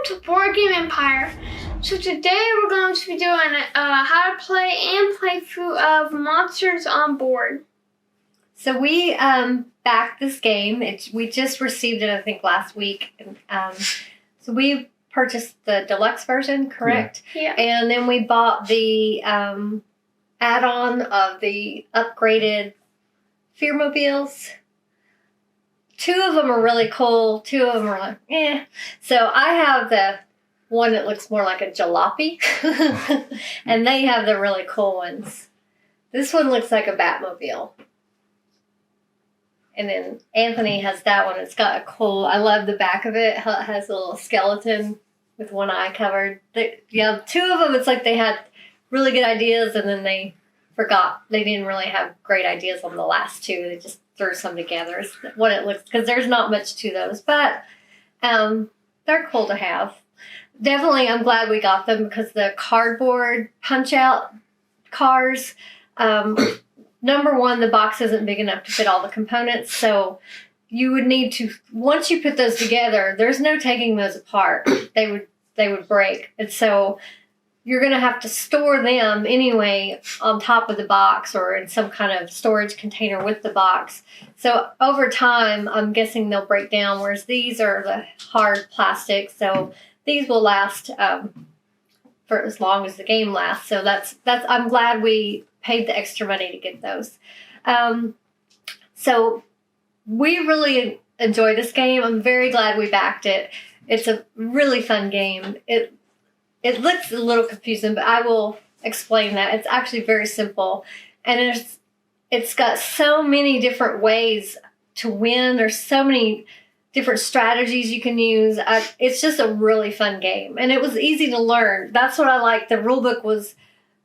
to Board Game Empire. So today we're going to be doing how to play and playthrough of Monsters on Board. So we backed this game. We just received it, I think, last week. So we purchased the deluxe version, correct? Yeah. And then we bought the add-on of the upgraded Fearmobiles. 2 of them are really cool. 2 of them are like, eh. So I have the one that looks more like a jalopy. And they have the really cool ones. This one looks like a Batmobile. And then Anthony has that one. It's got a cool, I love the back of it. It has a little skeleton with one eye covered. 2 of them, it's like they had really good ideas and then they forgot. They didn't really have great ideas on the last 2. They just threw some together is what it looks, because there's not much to those, but they're cool to have. Definitely, I'm glad we got them because the cardboard punch-out cars, number one, the box isn't big enough to fit all the components, so you would need to, once you put those together, there's no taking those apart. They would break, and so you're going to have to store them anyway on top of the box or in some kind of storage container with the box. So over time, I'm guessing they'll break down, whereas these are the hard plastic. So these will last for as long as the game lasts. So that's I'm glad we paid the extra money to get those. So we really enjoy this game. I'm very glad we backed it. It's a really fun game. It looks a little confusing, but I will explain that. It's actually very simple. And it's got so many different ways to win. There's so many different strategies you can use. It's just a really fun game. And it was easy to learn. That's what I like. The rule book was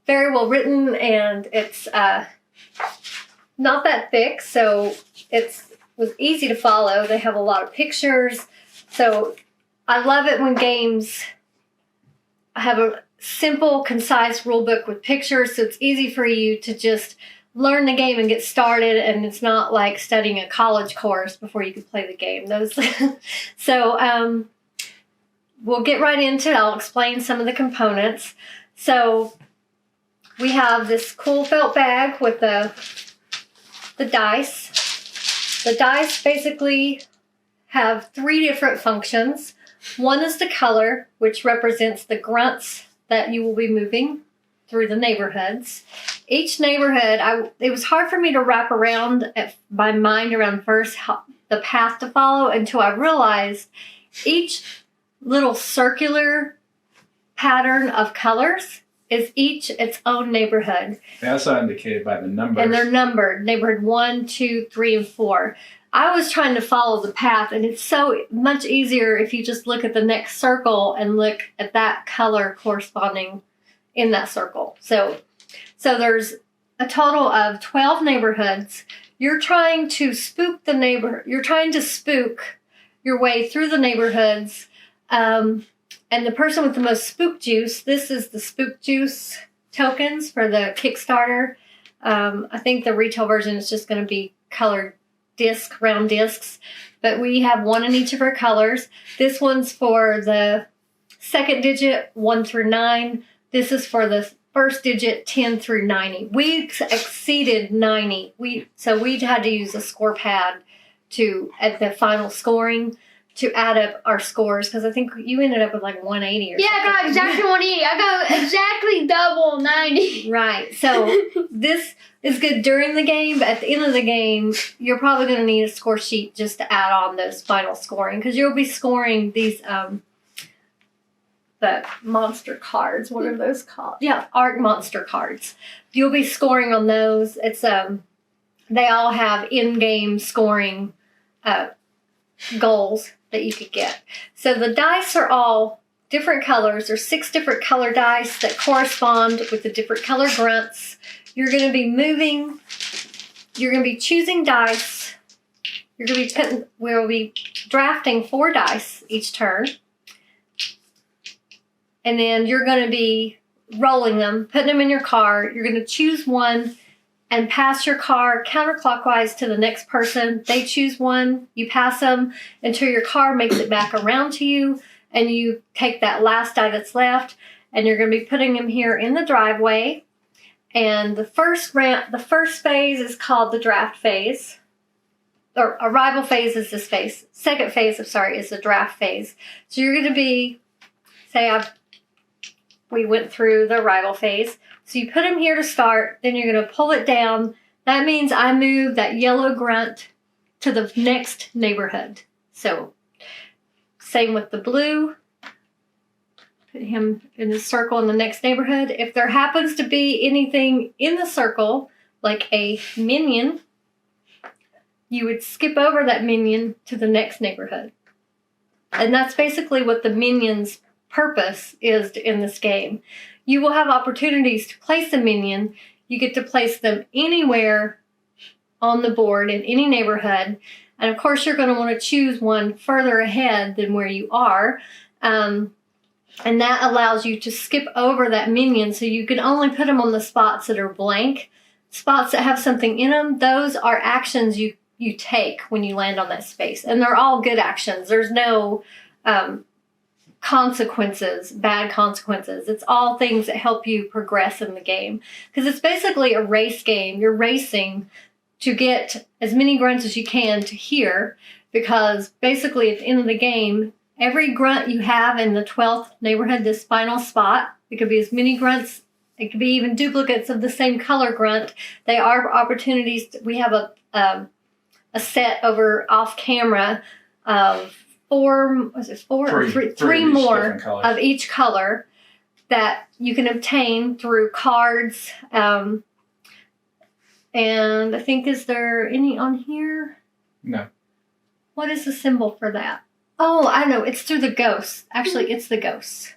very well written, and it's not that thick, so it was easy to follow. They have a lot of pictures. So I love it when games have a simple, concise rule book with pictures, so it's easy for you to just learn the game and get started, and it's not like studying a college course before you can play the game. So we'll get right into it. I'll explain some of the components. So we have this cool felt bag with the dice. The dice basically have 3 different functions. One is the color, which represents the grunts that you will be moving through the neighborhoods. Each neighborhood, it was hard for me to wrap around my mind around first the path to follow until I realized each little circular pattern of colors is each its own neighborhood. They also indicated by the numbers. And they're numbered, neighborhood 1, 2, 3, and 4. I was trying to follow the path, and it's so much easier if you just look at the next circle and look at that color corresponding in that circle. So there's a total of 12 neighborhoods. You're trying to spook the neighborhood. You're trying to spook your way through the neighborhoods. And the person with the most spook juice, this is the spook juice tokens for the Kickstarter. I think the retail version is just going to be colored round discs, but we have 1 in each of our colors. This one's for the second digit 1 through 9. This is for the first digit 10 through 90. We exceeded 90. So we had to use a score pad at the final scoring to add up our scores, because I think you ended up with like 180 or something. I got exactly 180. I got exactly double 90. Right. So this is good during the game, but at the end of the game, you're probably going to need a score sheet just to add on those final scoring, because you'll be scoring these the monster cards. What are those called? Yeah, art monster cards. You'll be scoring on those. It's they all have in-game scoring goals that you could get. So the dice are all different colors. There's 6 different color dice that correspond with the different color grunts. You're going to be moving. You're going to be choosing dice. We'll be drafting 4 dice each turn. And then you're going to be rolling them, putting them in your car. You're going to choose one and pass your car counterclockwise to the next person. They choose one, you pass them until your car makes it back around to you, and you take that last die that's left, and you're going to be putting them here in the driveway. And the first phase is called the draft phase. Or arrival phase is this phase. Second phase, is the draft phase. So you're going to be, we went through the arrival phase. So you put them here to start, then you're going to pull it down. That means I move that yellow grunt to the next neighborhood. So same with the blue. Put him in the circle in the next neighborhood. If there happens to be anything in the circle, like a minion, you would skip over that minion to the next neighborhood. And that's basically what the minion's purpose is in this game. You will have opportunities to place a minion. You get to place them anywhere on the board in any neighborhood. And of course, you're going to want to choose one further ahead than where you are. And that allows you to skip over that minion. So you can only put them on the spots that are blank. Spots that have something in them, those are actions you take when you land on that space. And they're all good actions. There's no consequences, bad consequences. It's all things that help you progress in the game. Because it's basically a race game. You're racing to get as many grunts as you can to here. Because basically at the end of the game, every grunt you have in the 12th neighborhood, this final spot, it could be as many grunts, it could be even duplicates of the same color grunt. They are opportunities. We have a set over off camera of three more of each color that you can obtain through cards. And I think, is there any on here? No. What is the symbol for that? Oh, I know. It's through the ghosts. Actually, it's the ghosts.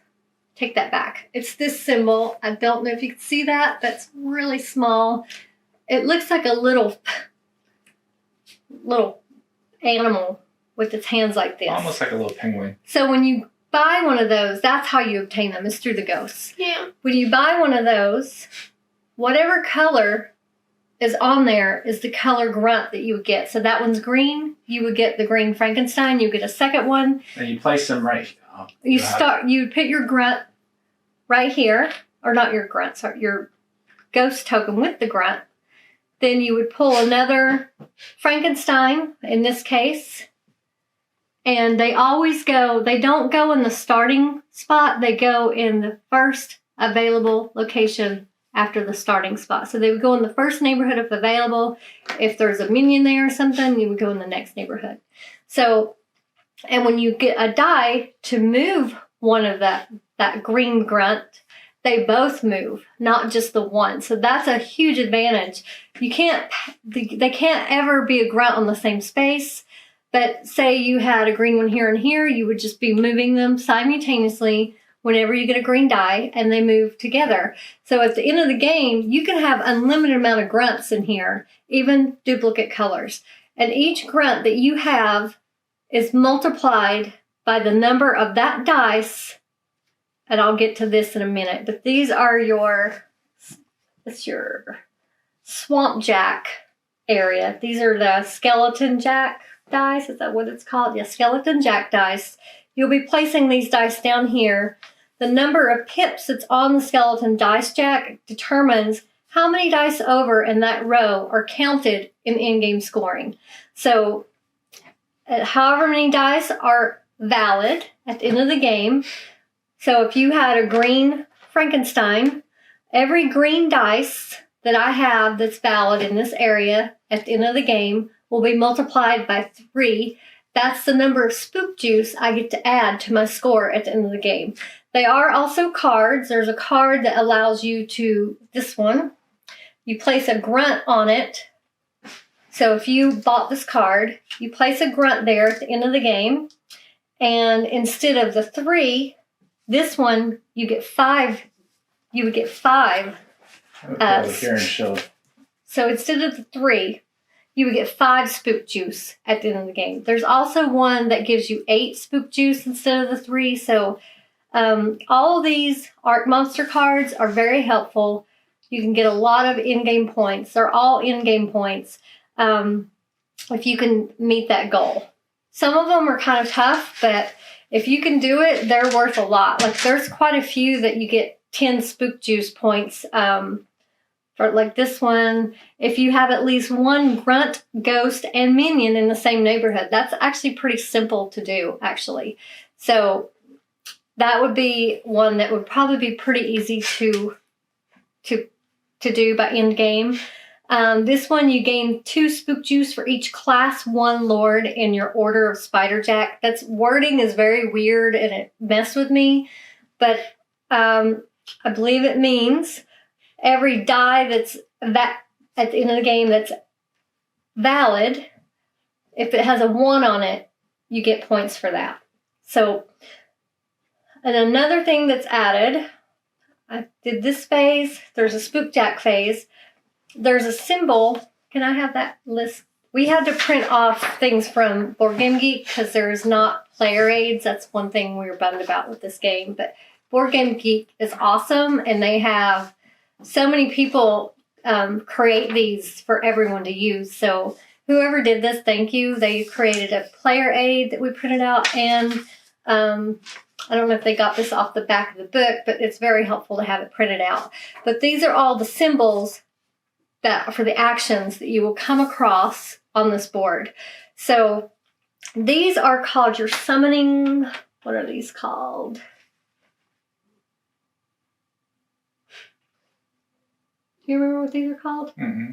Take that back. It's this symbol. I don't know if you can see that. That's really small. It looks like a little animal with its hands like this. Almost like a little penguin. So when you buy one of those, that's how you obtain them, is through the ghosts. Yeah. When you buy one of those, whatever color is on there is the color grunt that you would get. So that one's green. You would get the green Frankenstein. You get a second one. And you place them right. You put your grunt right here, or not your grunt, sorry, your ghost token with the grunt. Then you would pull another Frankenstein, in this case. And they don't go in the starting spot. They go in the first available location after the starting spot. So they would go in the first neighborhood if available. If there's a minion there or something, you would go in the next neighborhood. So, and when you get a die to move one of that green grunt, they both move, not just the one. So that's a huge advantage. They can't ever be a grunt on the same space. But say you had a green one here and here, you would just be moving them simultaneously whenever you get a green die, and they move together. So at the end of the game, you can have unlimited amount of grunts in here, even duplicate colors. And each grunt that you have is multiplied by the number of that dice, and I'll get to this in a minute, but these are your Swamp Jack area. These are the Skeleton Jack dice. Is that what it's called? Yeah, Skeleton Jack dice. You'll be placing these dice down here. The number of pips that's on the Skeleton Dice Jack determines how many dice over in that row are counted in in-game scoring. So however many dice are valid at the end of the game. So if you had a green Frankenstein, every green dice that I have that's valid in this area at the end of the game will be multiplied by 3. That's the number of spook juice I get to add to my score at the end of the game. They are also cards. There's a card that allows you to, this one, you place a grunt on it. So if you bought this card, you place a grunt there at the end of the game. And instead of the 3, this one, you get 5. You would get 5. So instead of the 3, you would get 5 spook juice at the end of the game. There's also one that gives you 8 spook juice instead of the 3. So all of these Art Monster cards are very helpful. You can get a lot of in-game points. They're all in-game points if you can meet that goal. Some of them are kind of tough, but if you can do it, they're worth a lot. Like there's quite a few that you get 10 spook juice points. For like this one, if you have at least one grunt, ghost, and minion in the same neighborhood, that's actually pretty simple to do, actually. So that would be one that would probably be pretty easy to do by end game. This one, you gain 2 spook juice for each class 1 lord in your order of Spiderjack. That's wording is very weird and it messed with me, but I believe it means every die that's at the end of the game that's valid, if it has a 1 on it, you get points for that. So, and another thing that's added, I did this phase, there's a Spookjack phase, there's a symbol. Can I have that list? We had to print off things from Board Game Geek because there's not player aids. That's one thing we were bummed about with this game, but Board Game Geek is awesome, and they have so many people create these for everyone to use. So whoever did this, thank you. They created a player aid that we printed out, and I don't know if they got this off the back of the book, but it's very helpful to have it printed out. But these are all the symbols that for the actions that you will come across on this board. So these are called your summoning, what are these called? Do you remember what these are called? Mm-hmm.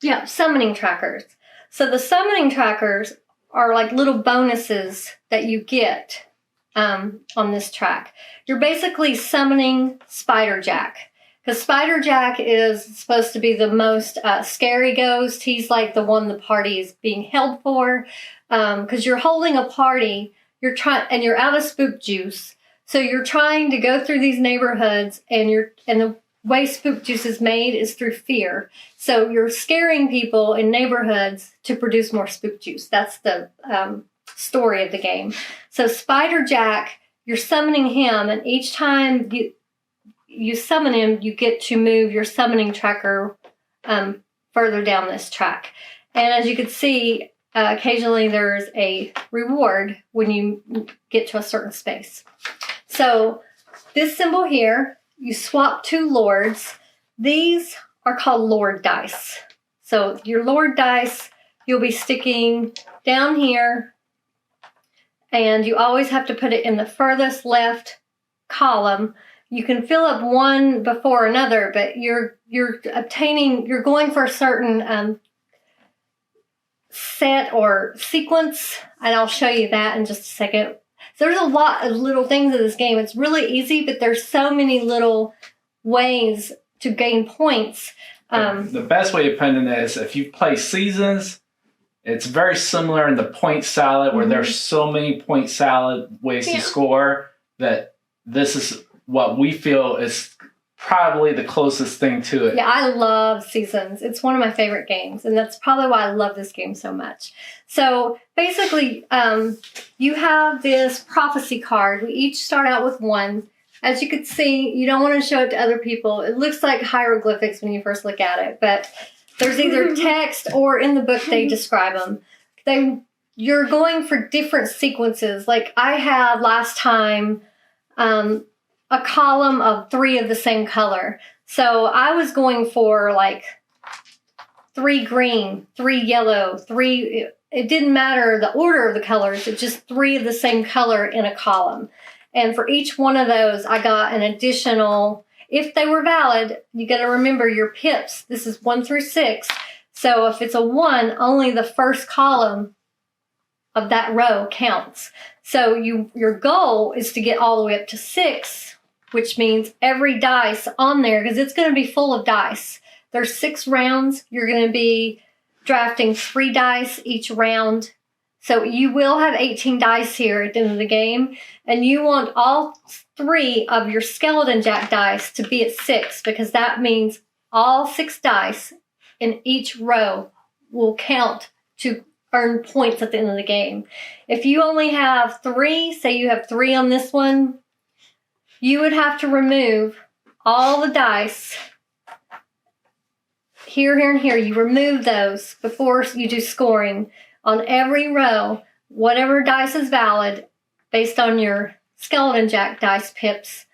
Yeah, summoning trackers. So the summoning trackers are like little bonuses that you get on this track. You're basically summoning Spiderjack. Because Spiderjack is supposed to be the most scary ghost. He's like the one the party is being held for. Because you're holding a party, and you're out of spook juice. So you're trying to go through these neighborhoods, and the way spook juice is made is through fear. So you're scaring people in neighborhoods to produce more spook juice. That's the story of the game. So Spiderjack, you're summoning him, and each time you summon him, you get to move your summoning tracker further down this track. And as you can see, occasionally there's a reward when you get to a certain space. So this symbol here, you swap 2 lords. These are called lord dice. So your lord dice, you'll be sticking down here, and you always have to put it in the furthest left column. You can fill up one before another, but you're going for a certain set or sequence, and I'll show you that in just a second. So there's a lot of little things in this game. It's really easy, but there's so many little ways to gain points. The best way of putting it is if you play Seasons, it's very similar in the point salad where there's so many point salad ways to score that this is what we feel is probably the closest thing to it. Yeah, I love Seasons. It's one of my favorite games, and that's probably why I love this game so much. So basically, you have this prophecy card. We each start out with 1. As you can see, you don't want to show it to other people. It looks like hieroglyphics when you first look at it, but there's either text or in the book they describe them. You're going for different sequences. Like I had last time, a column of 3 of the same color. So I was going for like 3 green, 3 yellow, 3, it didn't matter the order of the colors, it's just 3 of the same color in a column. And for each one of those, I got an additional, if they were valid, you got to remember your pips. This is 1 through 6. So if it's a 1, only the first column of that row counts. So your goal is to get all the way up to 6, which means every dice on there, because it's going to be full of dice. There's 6 rounds. You're going to be drafting 3 dice each round. So you will have 18 dice here at the end of the game. And you want all 3 of your skeleton jack dice to be at 6, because that means all 6 dice in each row will count to earn points at the end of the game. If you only have 3, say you have 3 on this one, you would have to remove all the dice here, here, and here. You remove those before you do scoring. On every row, whatever dice is valid, based on your skeleton jack dice pips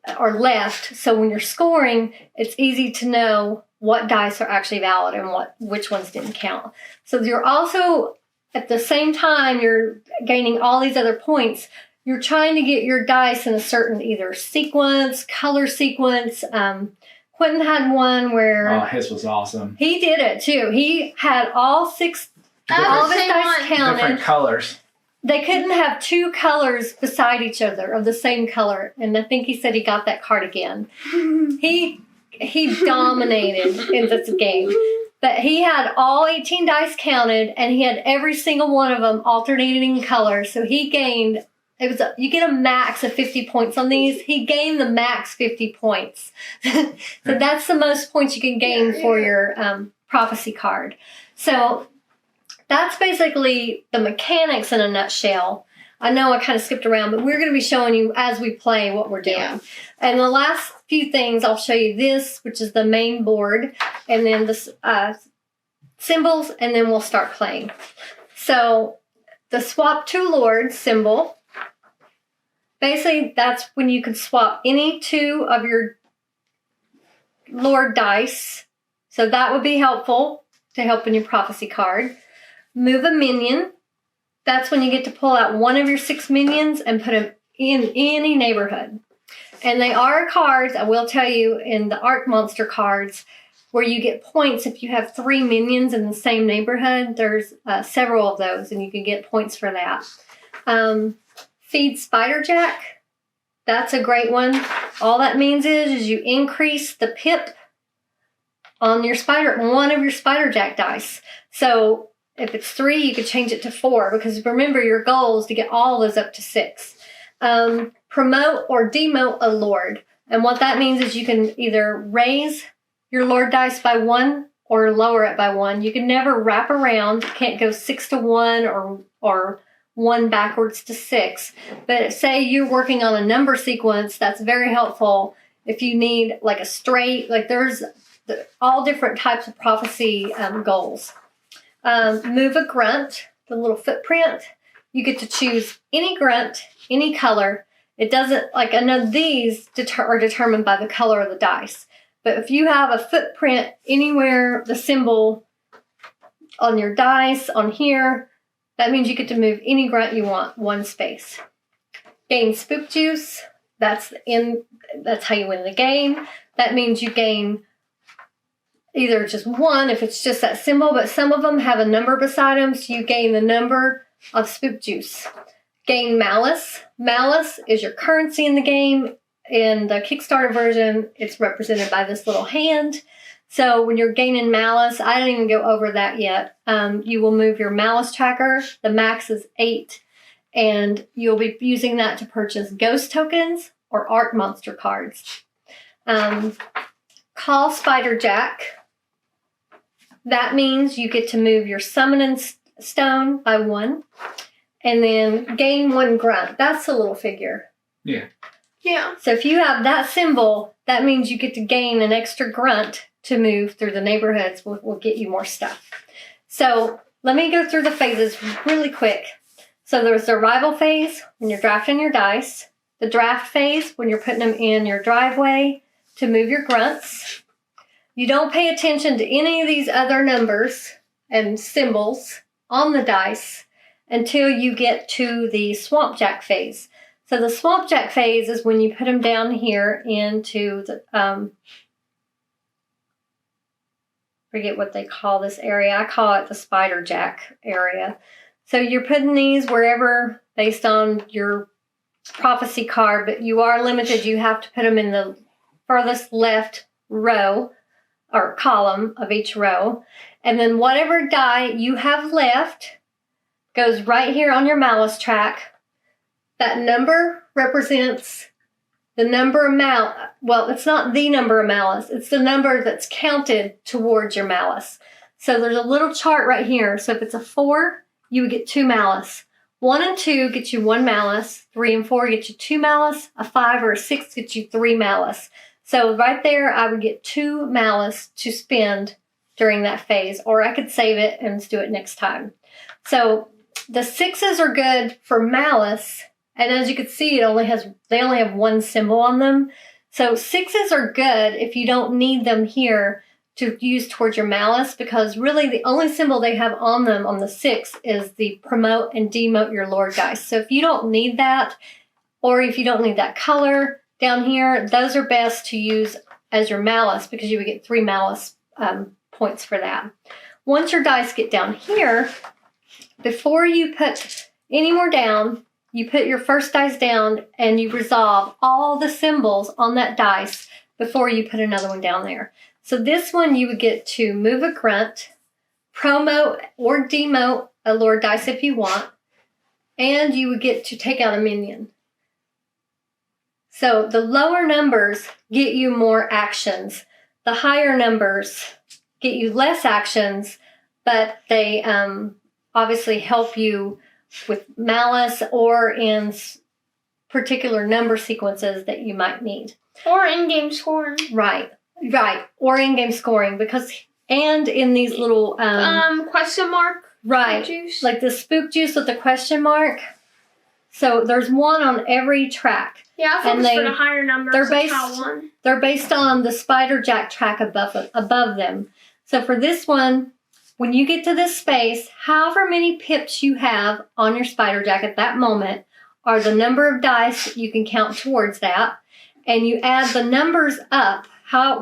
are left. So when you're scoring, it's easy to know what dice are actually valid and which ones didn't count. So you're also, at the same time you're gaining all these other points, you're trying to get your dice in a certain either sequence, color sequence. Quentin had one where... Oh, his was awesome. He did it too. He had all of his dice counted. Different colors. They couldn't have two colors beside each other of the same color. And I think he said he got that card again. He dominated in this game. But he had all 18 dice counted, and he had every single one of them alternating color. So he gained... you get a max of 50 points on these. He gained the max 50 points. So that's the most points you can gain for your prophecy card. So that's basically the mechanics in a nutshell. I know I kind of skipped around, but we're going to be showing you as we play what we're doing. Yeah. And the last few things, I'll show you this, which is the main board, and then the symbols, and then we'll start playing. So the swap two lords symbol. Basically, that's when you can swap any two of your Lord dice. So that would be helpful to help in your prophecy card. Move a minion. That's when you get to pull out one of your 6 minions and put them in any neighborhood. And they are cards, I will tell you, in the Arc Monster cards, where you get points if you have 3 minions in the same neighborhood. There's several of those, and you can get points for that. Feed Spiderjack. That's a great one. All that means is you increase the pip on your one of your Spiderjack dice. So if it's 3, you could change it to 4, because remember your goal is to get all those up to 6. Promote or demote a lord. And what that means is you can either raise your lord dice by 1 or lower it by 1. You can never wrap around. You can't go 6 to 1 or 1 backwards to 6. But say you're working on a number sequence, that's very helpful if you need like a straight, like there's all different types of prophecy goals. Move a grunt, the little footprint. You get to choose any grunt, any color. It doesn't, like I know these are determined by the color of the dice. But if you have a footprint anywhere, the symbol on your dice, on here, that means you get to move any grunt you want, 1 space. Gain spook juice. That's how you win the game. That means you gain either just 1 if it's just that symbol, but some of them have a number beside them, so you gain the number of spook juice. Gain malice. Malice is your currency in the game. In the Kickstarter version, it's represented by this little hand. So when you're gaining malice, I didn't even go over that yet. You will move your malice tracker. The max is 8. And you'll be using that to purchase ghost tokens or Arc Monster cards. Call Spiderjack. That means you get to move your summoning stone by 1. And then gain 1 grunt. That's a little figure. Yeah. Yeah. So if you have that symbol, that means you get to gain an extra grunt to move through the neighborhoods. Will get you more stuff. So let me go through the phases really quick. So there's the arrival phase when you're drafting your dice. The draft phase when you're putting them in your driveway to move your grunts. You don't pay attention to any of these other numbers and symbols on the dice until you get to the Swampjack phase. So the Swampjack phase is when you put them down here into the, forget what they call this area. I call it the Spiderjack area. So you're putting these wherever based on your prophecy card, but you are limited. You have to put them in the furthest left row or column of each row. And then whatever die you have left goes right here on your malice track. That number represents the number of well, it's not the number of malice. It's the number that's counted towards your malice. So there's a little chart right here. So if it's a 4, you would get 2 malice. 1 and 2 get you 1 malice. 3 and 4 get you 2 malice. A 5 or a 6 get you 3 malice. So right there, I would get 2 malice to spend during that phase. Or I could save it and do it next time. So the 6s are good for malice And as you can see, they only have one symbol on them. So 6s are good if you don't need them here to use towards your malice, because really the only symbol they have on them on the 6 is the promote and demote your Lord dice. So if you don't need that, or if you don't need that color down here, those are best to use as your malice, because you would get 3 malice points for that. Once your dice get down here, before you put any more down, you put your first dice down and you resolve all the symbols on that dice before you put another one down there. So this one you would get to move a grunt, promote or demote a Lord dice if you want, and you would get to take out a minion. So the lower numbers get you more actions. The higher numbers get you less actions, but they obviously help you with malice or in particular number sequences that you might need. Or in-game scoring. Right. Or in-game scoring, and in these little question mark. Right. Juice. Like the spook juice with the question mark. So there's one on every track. Yeah, I focus for the higher numbers. They're based on the spider jack track above them. So for this one, when you get to this space, however many pips you have on your spider jack at that moment are the number of dice you can count towards that, and you add the numbers up. However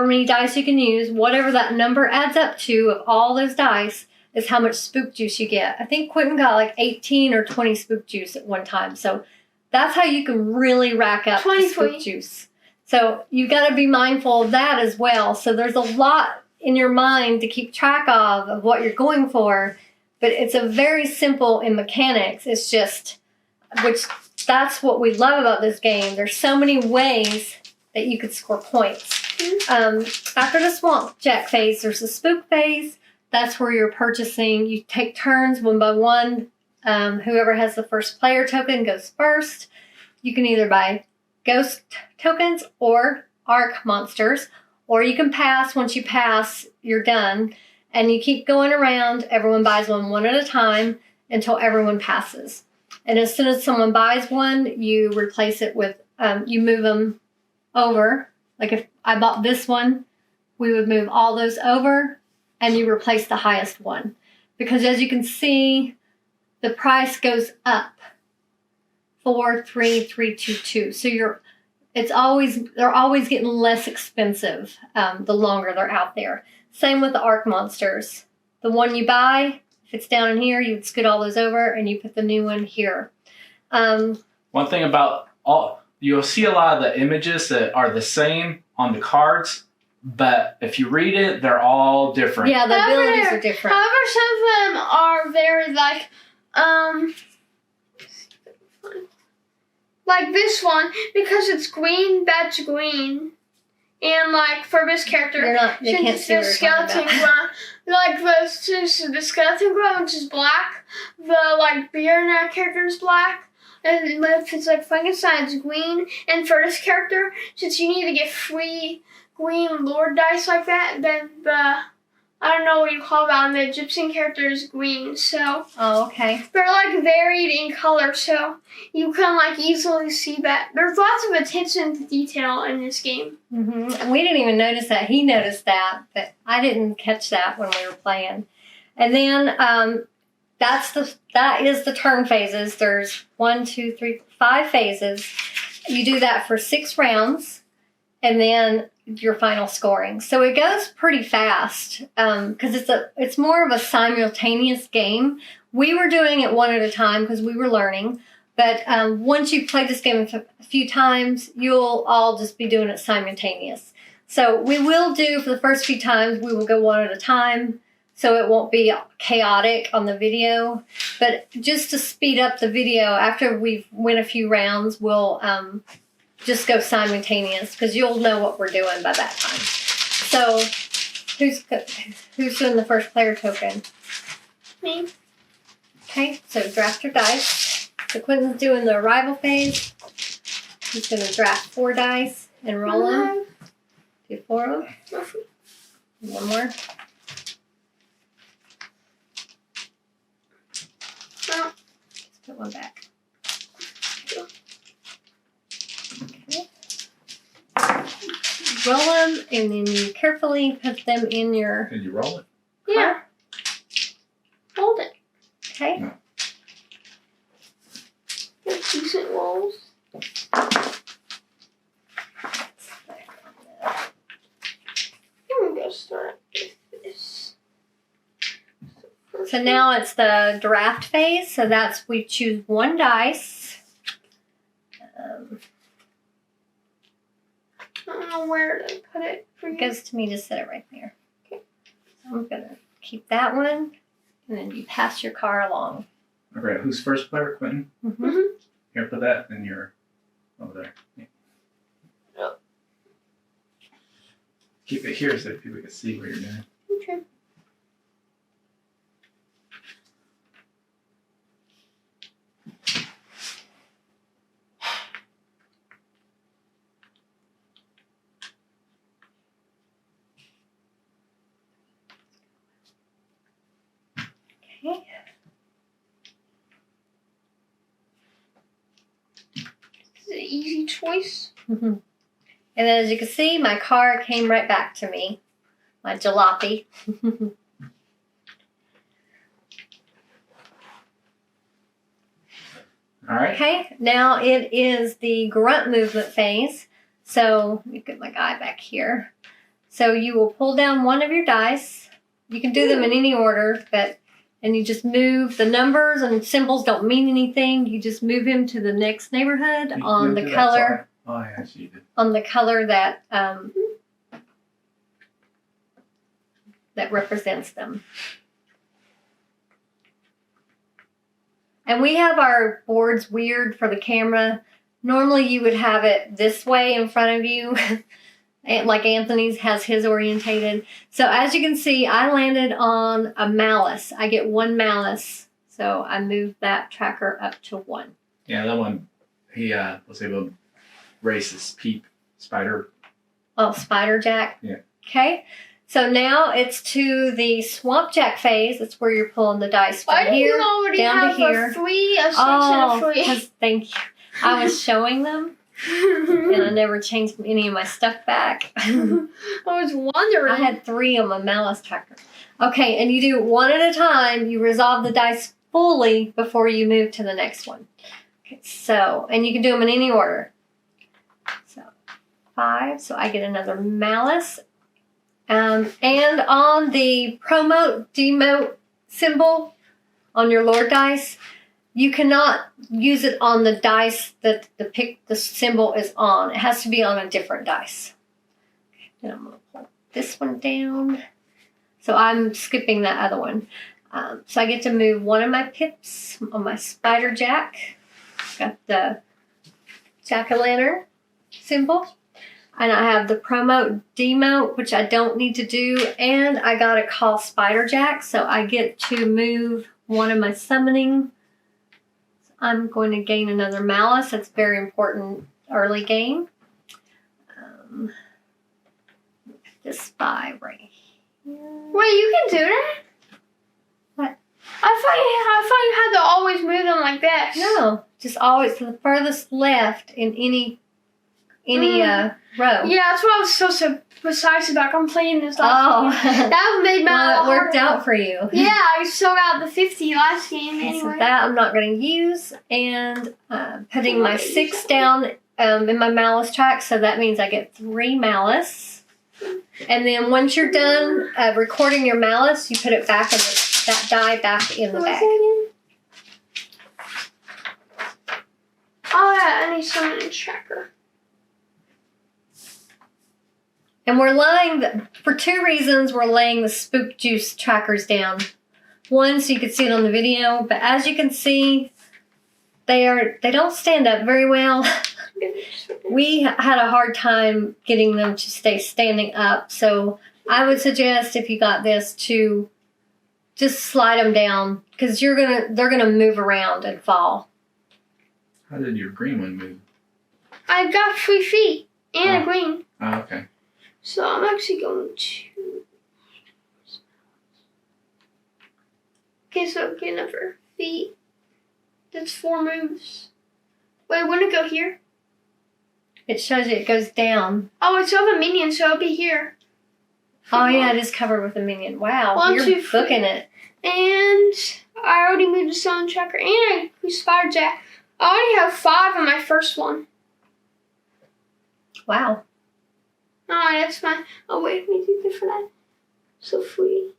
many dice you can use, whatever that number adds up to of all those dice is how much spook juice you get. I think Quentin got like 18 or 20 spook juice at one time. So that's how you can really rack up the spook juice. So you got to be mindful of that as well. So there's a lot in your mind to keep track of what you're going for, but it's a very simple in mechanics. It's just, that's what we love about this game. There's so many ways that you could score points. After the Swamp Jack phase, there's the Spook phase. That's where you're purchasing. You take turns one by one. Whoever has the first player token goes first. You can either buy ghost tokens or arc monsters, or you can pass. Once you pass, you're done. And you keep going around. Everyone buys one at a time until everyone passes. And as soon as someone buys one, you replace it with, you move them over. Like if I bought this one, we would move all those over and you replace the highest one. Because as you can see, the price goes up. 4, 3, 3, 2, 2. So they're always getting less expensive the longer they're out there. Same with the arc monsters. The one you buy, if it's down in here, you would scoot all those over and you put the new one here. One thing about you'll see a lot of the images that are the same on the cards, but if you read it, they're all different. Yeah, the abilities are different. However, some of them are very like this one, because it's green, that's green. And like for this character, they can't see the skeleton grunt, like the skeleton grunt, which is black, the like beard in that character is black, and if it's like Frankenstein, it's green. And for this character, since you need to get free green Lord dice like that, then I don't know what you call that, the Egyptian character is green, so. Oh, okay. They're like varied in color, so you can like easily see that. There's lots of attention to detail in this game. Mm-hmm. And we didn't even notice that. He noticed that, but I didn't catch that when we were playing. And then that is the turn phases. There's 1, 2, 3, 5 phases. You do that for 6 rounds, and then your final scoring. So it goes pretty fast because it's more of a simultaneous game. We were doing it one at a time because we were learning, but once you've played this game a few times, you'll all just be doing it simultaneous. So we will do, for the first few times, we will go one at a time, so it won't be chaotic on the video. But just to speed up the video, after we've went a few rounds, we'll just go simultaneous, because you'll know what we're doing by that time. So, who's doing the first player token? Me. Okay, so draft your dice. So Quentin's doing the arrival phase. He's going to draft 4 dice and roll them. Do 4 of them. One more. Well, Put one back. Okay. Roll them, and then you carefully put them in your. Did you roll it? Yeah. Hold it. Okay. No. Get decent rolls. I'm gonna start with this. So now it's the draft phase. So that's we choose one dice. I don't know where to put it for It you. goes to me to set it right there. Okay. So I'm gonna keep that one, and then you pass your car along. Okay, who's first player? Quentin? Mm-hmm. Here, put that in your over there. Yeah. Yep. Keep it here so people can see what you're doing. Okay. Okay. This is an easy choice. Mm-hmm. And then as you can see, my car came right back to me. My jalopy. All right. Okay, now it is the grunt movement phase. So let me get my guy back here. So you will pull down one of your dice. You can do them in any order, and you just move the numbers and symbols don't mean anything. You just move him to the next neighborhood on the color. Oh, yeah, so you did. On the color that that represents them. And we have our boards weird for the camera. Normally you would have it this way in front of you, like Anthony's has his orientated. So as you can see, I landed on a malice. I get one malice. So I moved that tracker up to 1. Yeah, that one, he was able to race his peep spider. Oh, Spider Jack? Yeah. Okay. So now it's to the Swamp Jack phase. That's where you're pulling the dice from Why do here you already down have to here. a 3, a 6, Oh, and a 3? because thank you. I was showing them, and I never changed any of my stuff back. I was wondering. I had 3 on my malice tracker. Okay, and you do it one at a time. You resolve the dice fully before you move to the next one. Okay, so, and you can do them in any order. So, 5. So I get another malice. And on the promote, demote symbol on your Lord dice, you cannot use it on the dice that the symbol is on. It has to be on a different dice. Then I'm going to pull this one down. So I'm skipping that other one. So I get to move one of my pips on my Spider Jack. Got the jack-o'-lantern symbol. And I have the promote, demote, which I don't need to do. And I got to call Spider Jack. So I get to move one of my summoning. I'm going to gain another malice. That's very important early game. This 5 right here. Wait, you can do that? What? I thought you had to always move them like this. No, just always to the furthest left in any row. Yeah, that's what I was so precise about completing this Oh. last game. That made my Well, it worked harder. out for you. Yeah, I still got the 50 last game Okay, anyway. so that I'm not going to use. And putting my 6 down in my malice track. So that means I get 3 malice. And then once you're done recording your malice, you put it back in that die back in the bag. Oh yeah, I need summoning tracker. And we're laying, for 2 reasons, we're laying the Spook Juice trackers down. One, so you can see it on the video, but as you can see, they don't stand up very well. We had a hard time getting them to stay standing up, so I would suggest if you got this to just slide them down, because they're gonna move around and fall. How did your green one move? I got 3 feet and a green. Oh, okay. So I'm actually going to... Okay, so get another feet. That's 4 moves. Wait, wouldn't it go here? It shows you it goes down. Oh, it's all the minions, so it'll be here. Oh yeah, it is covered with a minion. Wow, 1, you're 2, 3. booking it. And I already moved the stone tracker, and I increased fire jack. I already have 5 on my first one. Wow. Oh, that's my. Oh wait, let me do good for that. So free.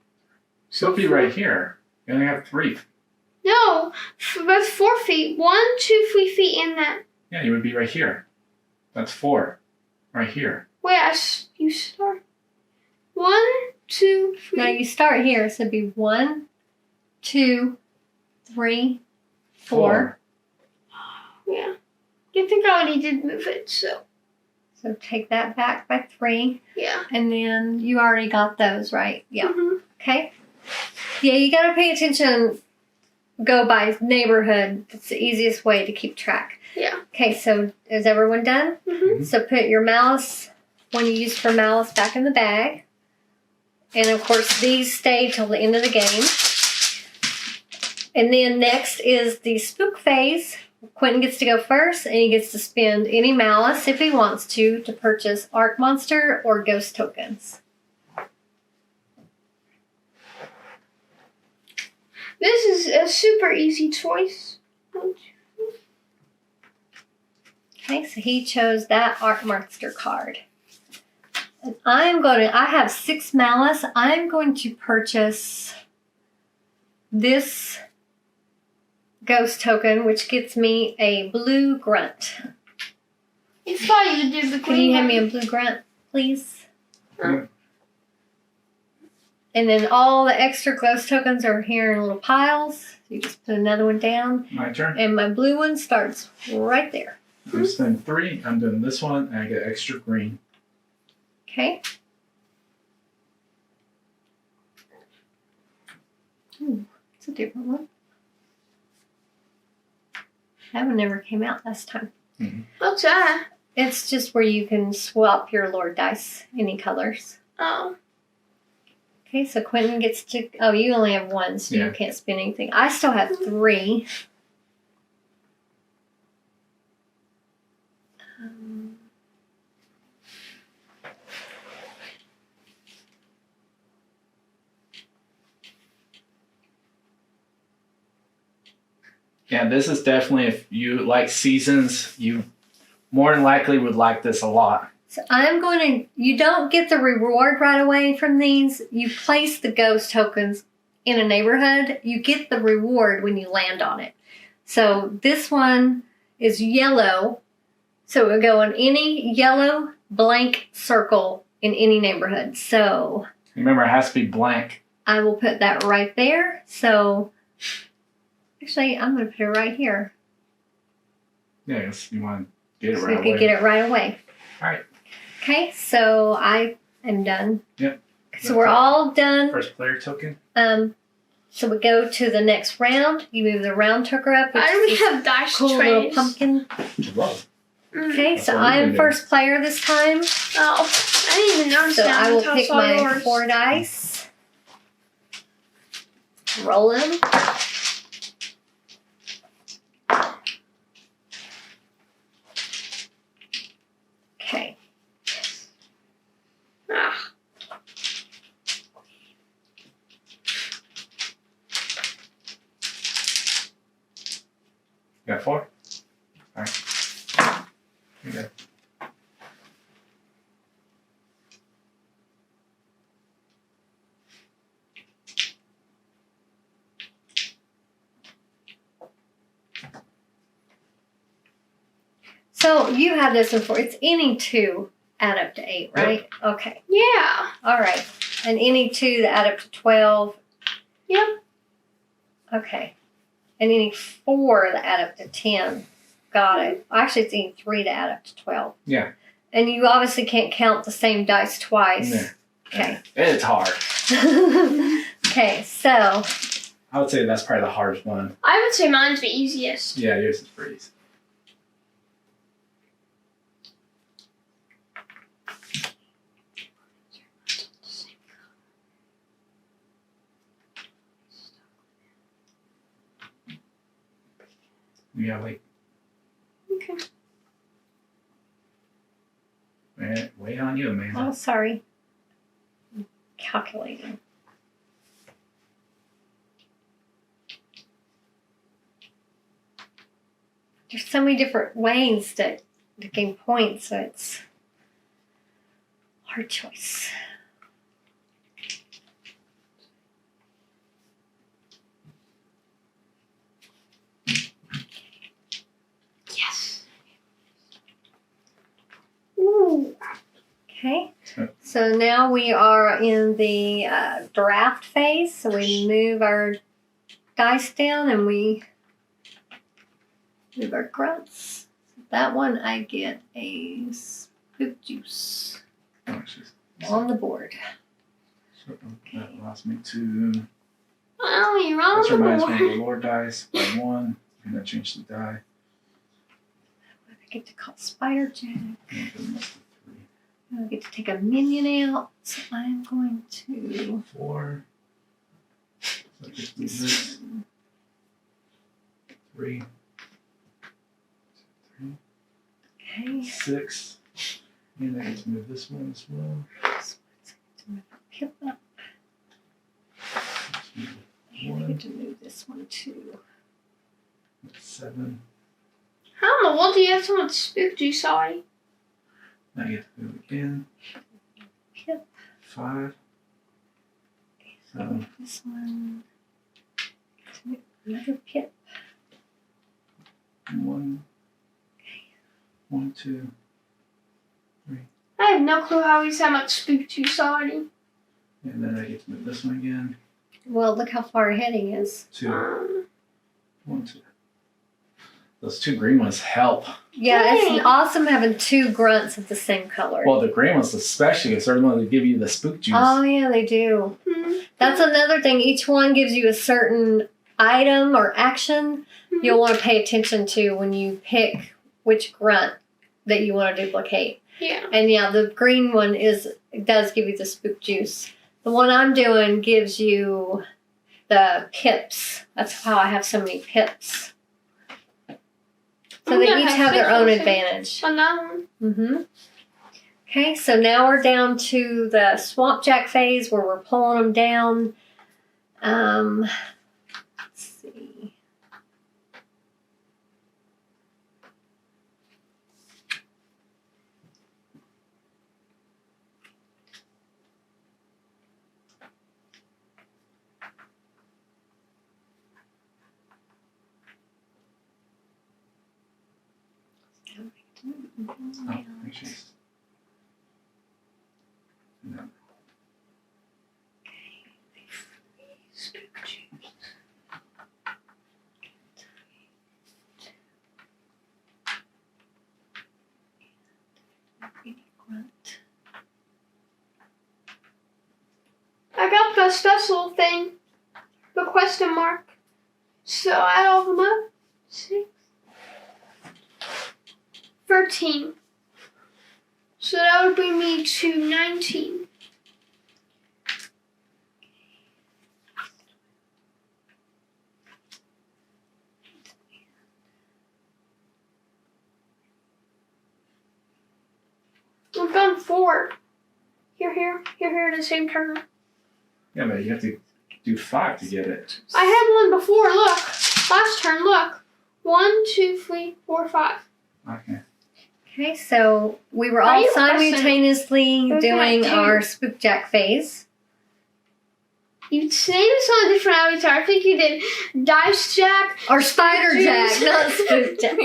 So it'll be right here. You only have 3. No, that's 4 feet. 1, 2, 3 feet in that. Yeah, you would be right here. That's 4. Right here. Wait, you start. 1, 2, 3. Now you start here, so it'd be 1, 2, 3, 4. Yeah. I think I already did move it, so. So take that back by 3. Yeah. And then you already got those, right? Yeah. Mm-hmm. Okay. Yeah, you gotta pay attention. Go by neighborhood. It's the easiest way to keep track. Yeah. Okay, so is everyone done? Mm-hmm. So put your malice, one you used for malice, back in the bag. And of course, these stay till the end of the game. And then next is the spook phase. Quentin gets to go first, and he gets to spend any malice, if he wants to purchase Arc Monster or Ghost tokens. This is a super easy choice. Okay, so he chose that Arc Monster card. And I have 6 malice. I'm going to purchase this Ghost token, which gets me a blue grunt. It's thought you did the Can you green hand me one. a blue grunt, please? Yeah. And then all the extra ghost tokens are here in little piles. You just put another one down. My turn. And my blue one starts right there. I'm spending 3. I'm doing this one, and I get extra green. Okay. Ooh, it's a different one. That one never came out last time. What's that? It's just where you can swap your Lord dice, any colors. Oh. Okay, so Quentin gets to... Oh, you only have 1, so Yeah. you can't spend anything. I still have 3. Yeah, this is definitely, if you like seasons, you more than likely would like this a lot. So I'm going to... You don't get the reward right away from these. You place the ghost tokens in a neighborhood. You get the reward when you land on it. So this one is yellow. So it would go on any yellow blank circle in any neighborhood. So Remember, it has to be blank. I will put that right there. So actually, I'm going to put it right here. Yeah, yes, you want to get it So right we can away. get it right away. All right. Okay, so I am done. Yep. So we're all done. First player token. So we go to the next round. You move the round toker up. Which I don't is even have dice cool little trays. pumpkin. Love. Okay, That's so what we're I am gonna do. first player this time. Oh, I didn't even notice So that. I will until pick saw my yours. 4 dice. Roll them. Okay. Ah. You got 4? All right. You got So you have this one for, it's any 2 add up to 8, right? Okay. Yeah. All right. And any 2 that add up to 12. Yep. Okay. And any 4 that add up to 10. Got it. Actually, it's any 3 to add up to 12. Yeah. And you obviously can't count the same dice twice. No. Okay. It's hard. Okay, so I would say that's probably the hardest one. I would say mine's the easiest. Yeah, yours is pretty easy. Yeah, wait. Okay. Wait on you, Amanda. Oh, sorry. Calculating. There's so many different ways to gain points, so it's a hard choice. Yes. Ooh. Okay, so now we are in the draft phase. So we move our dice down and we move our grunts. That one I get a spook juice Oh, she's- on the board. So that allows me to. Oh, you're on This the reminds me board. of the Lord dice by 1. I'm gonna change the die. I get to call Spider Jack. And then that's the 3. I get to take a minion out. So I'm going to 4. So I get to do this. 3. 3. okay. 6. And I get to move this one as well. Pip up. Let's move And I get to move this one too. 7. I don't know. What do you have so much spook juice already? Now I get to move again. Pip. 5. 7. This one. Another pip. 1. 1, 2. I have no clue how he's that much spook juice already. And then I get to move this one again. Well, look how far ahead he is. 2. 1, 2. Those 2 green ones help. Yeah, Dang. it's awesome having 2 grunts of the same color. Well, the green ones especially, because they're the ones that give you the spook juice. Oh, yeah, they do. That's another thing. Each one gives you a certain item or action you'll want to pay attention to when you pick which grunt that you want to duplicate. Yeah. And yeah, the green one does give you the spook juice. The one I'm doing gives you the pips. That's how I have so many pips. So I'm they gonna each have have their own six advantage. on that one. Mm-hmm. Okay, so now we're down to the Swamp Jack phase where we're pulling them down. Let's see. Oh, actually. No. Spook juice. I got the special thing. The question mark. So add all of them up. 6. 13. So that would bring me to 19. We've done 4. Here at the same turn. Yeah, but you have to do 5 to get it. I had one before, look. Last turn, look. 1, 2, 3, 4, 5. Okay. Okay, so we were Why are all you simultaneously pressing? doing Okay. our Spook Jack phase. You say this on a different avatar. I think you did Dice Jack. Or Spider Jack, Juice. not Spook Jack.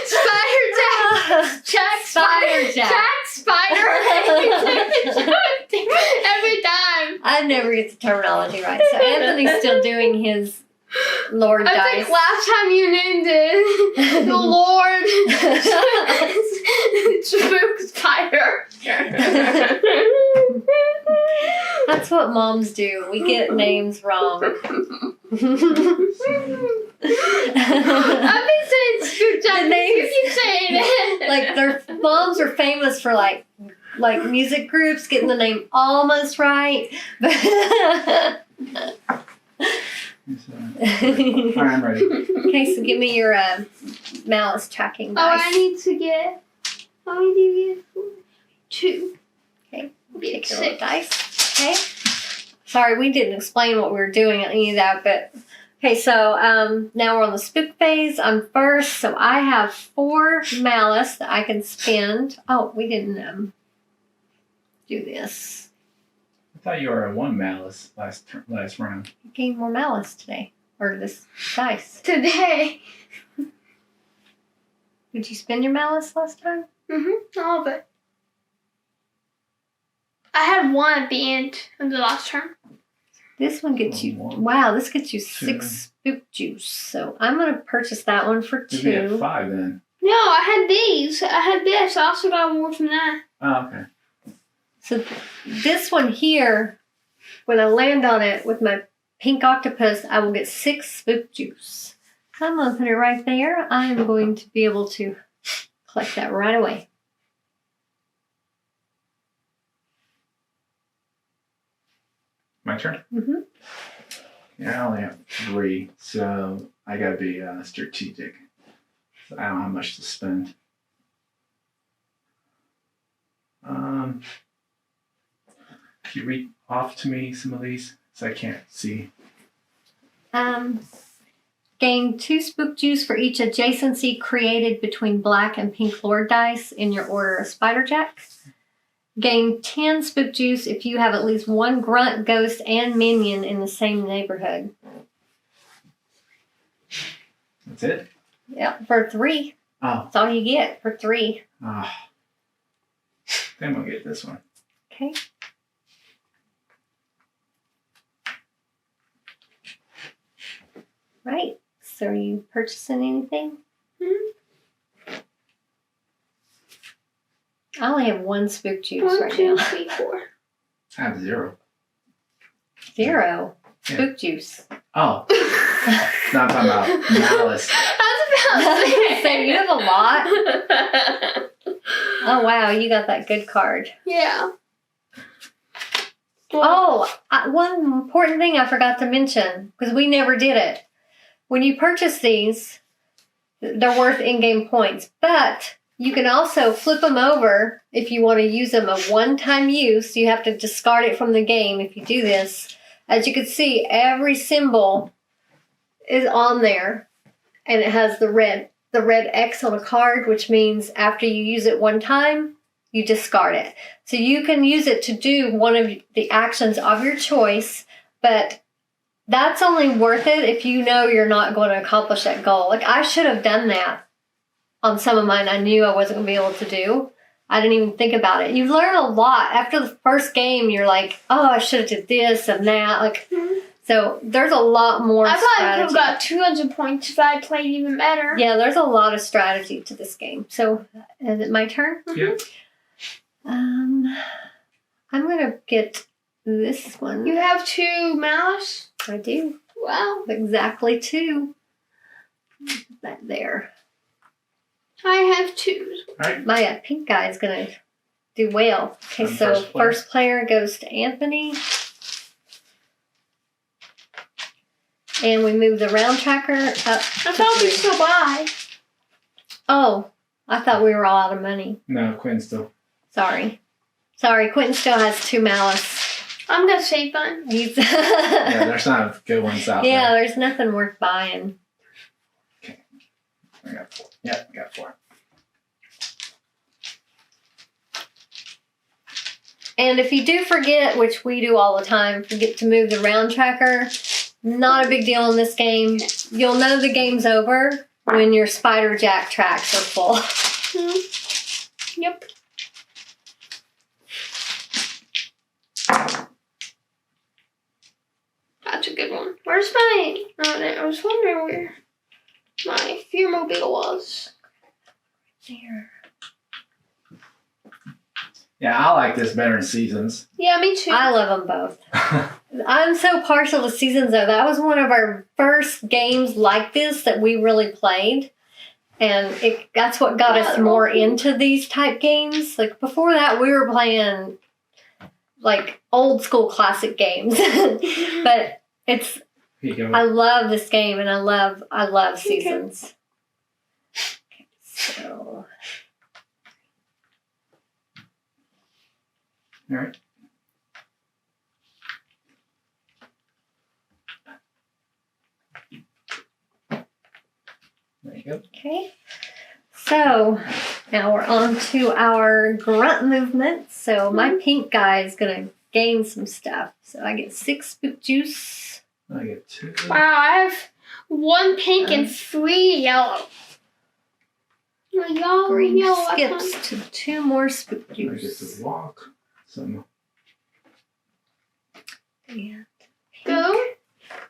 Spider Jack. Jack Spider Jack. Jack Spider. Every time. I never get the terminology right. So Anthony's still doing his Lord I dice. think last time you named it the Lord Spook Spider. That's what moms do. We get names wrong. I've been saying Spook Jack. The names- You keep saying it. Like their moms are famous for like music groups getting the name almost right. All right, I'm ready. Okay, so give me your malice tracking Oh, dice. I need to get. How many do you get? 2. Okay, Be take your little 6. dice. Okay. Sorry, we didn't explain what we were doing at any of that, but okay. So now we're on the spook phase. I'm first, so I have 4 malice that I can spend. Oh, we didn't do this. I thought you were at 1 malice last round. You gained more malice today, or this dice. Today. Did you spend your malice last time? All of it. I had 1 at the end of the last turn. This one gets you. One. Wow, this gets you 6 Two. spook juice. So I'm gonna purchase that one for You'd be at 2. 5 then. No, I had these. I had this. I also got more from that. Oh, okay. So this one here, when I land on it with my pink octopus, I will get 6 spook juice. So I'm gonna put it right there. I'm going to be able to collect that right away. My turn? Mm-hmm. Yeah, I only have 3, so I gotta be strategic. So I don't have much to spend. Can you read off to me some of these? So I can't see. Gain 2 spook juice for each adjacency created between black and pink lord dice in your order of spiderjack. Gain 10 spook juice if you have at least 1 grunt, ghost, and minion in the same neighborhood. That's it? Yep, for 3. Oh. That's all you get for 3. Then we'll get this one. Okay. Right. So are you purchasing anything? I only have 1 spook juice 1, right 2, now. 3, 4. I have 0. 0 Yeah. spook juice. Oh. No, I'm talking about malice. I was So you have a lot. Oh wow, you got that good card. Yeah. Oh, one important thing I forgot to mention, because we never did it. When you purchase these, they're worth in-game points, but you can also flip them over if you want to use them a one-time use. You have to discard it from the game if you do this. As you can see, every symbol is on there, and it has the red X on a card, which means after you use it one time, you discard it. So you can use it to do one of the actions of your choice, but that's only worth it if you know you're not going to accomplish that goal. Like, I should have done that on some of mine I knew I wasn't going to be able to do. I didn't even think about it. You learn a lot. After the first game, you're like, oh, I should have did this and that. Like, so there's a lot more I thought I could strategy. have got 200 points if I played even better. Yeah, there's a lot of strategy to this game. So, is it my turn? Yeah. I'm gonna get this one. You have 2 malice? I do. Wow. Exactly 2. Put that there. I have 2. Alright. My pink guy is gonna do well. Okay, And so first player? first player goes to Anthony. And we move the round tracker up. I thought we still buy. Oh, I thought we were all out of money. No, Quinn's still. Sorry, Quentin still has 2 malice. I'm gonna save mine. He's Yeah, there's not good ones out yeah, there. there's nothing worth buying. I got 4. Yep, I got 4. And if you do forget, which we do all the time, forget to move the round tracker, not a big deal in this game. You'll know the game's over when your spider jack tracks are full. Yep. That's a good one. Where's my... I was wondering where my Fearmobile was. There. Yeah, I like this better than Seasons. Yeah, me too. I love them both. I'm so partial to Seasons, though. That was one of our first games like this that we really played. And that's what got us more into these type games. Like, before that, we were playing, like, old school classic games. But Here you go. I love this game, and I love seasons. Okay, so All right. There you go. okay. So now we're on to our grunt movement. So my pink guy is gonna gain some stuff. So I get 6 spook juice. I get 2. Wow, I have 1 pink and 3 yellow. Yellow, Green yellow. skips to 2 more spook I get juice. to walk. Some. And Go.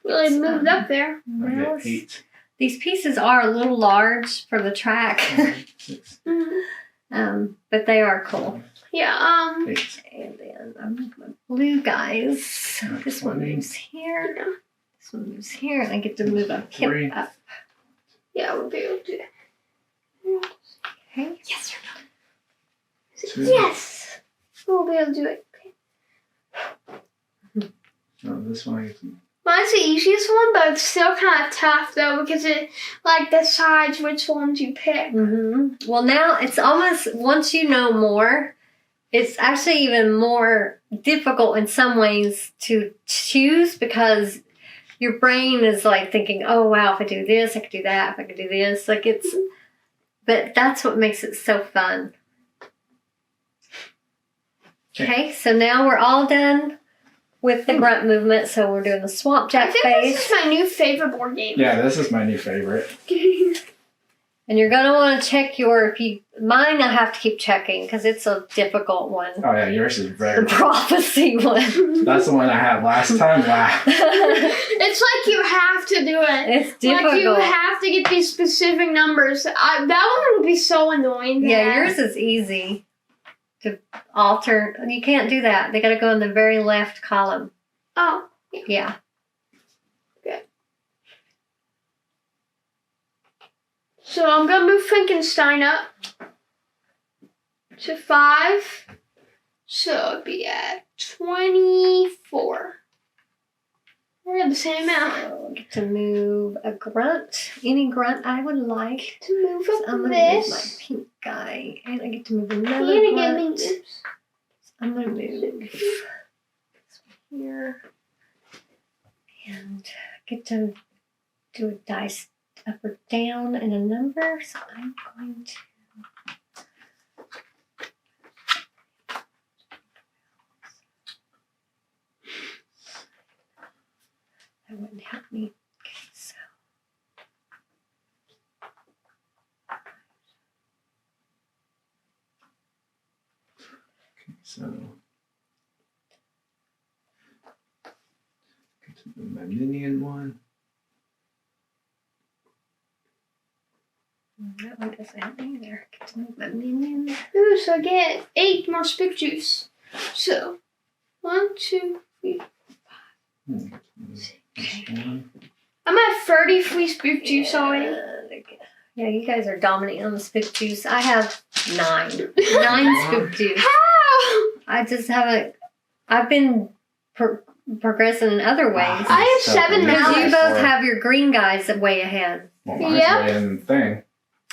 Really moved up there. I now get 8. these pieces are a little large for the track, 6. but they are cool. Yeah. 8. And then my blue guys. This one 20. moves here. This one moves here, and I get to move a kip 3. up. Yeah, we'll be able to do that. Okay. Yes. 2. Yes. We'll be able to do it. So this one I get to. Mine's the easiest one, but it's still kind of tough though because it decides which ones you pick. Well, now it's almost, once you know more, it's actually even more difficult in some ways to choose because your brain is like thinking, oh wow, if I do this, I could do that, if I could do this. Like but that's what makes it so fun. Okay, so now we're all done with the grunt movement, so we're doing the swamp I jack think phase. this is my new favorite board game. Yeah, this is my new favorite. And you're gonna want to check mine I have to keep checking because it's a difficult one. Oh yeah, yours is The very. prophecy one. That's the one I had last time. Wow. It's like you have to do it. It's difficult. Like you have to get these specific numbers. That one would be so annoying. Yeah, yours is easy to alter. You can't do that. They got to go in the very left column. Oh. Yeah. So I'm gonna move Frankenstein up to 5. So it'd be at 24. We're at the same amount. So I get to move a grunt. Any grunt I would like. To move So up I'm going to move my this. pink guy. And I get to move You're another gonna give me grunt. this. I'm going to move this one here. And get to do a dice up or down and a number. So I'm going to. That wouldn't help me. Okay, so. So. Get to the my minion one. That one doesn't help me either. Get to move my minion. Ooh, so I get 8 more spook juice. So 1, 2, 3. Okay. I'm at 30 free spook juice already. Yeah, you guys are dominating on the spook juice. I have 9. 9 spook juice. How? I just haven't. I've been progressing in other ways. I have 7 Because you malice. both have your green guys way ahead. Well, mine's Yep. way in the thing.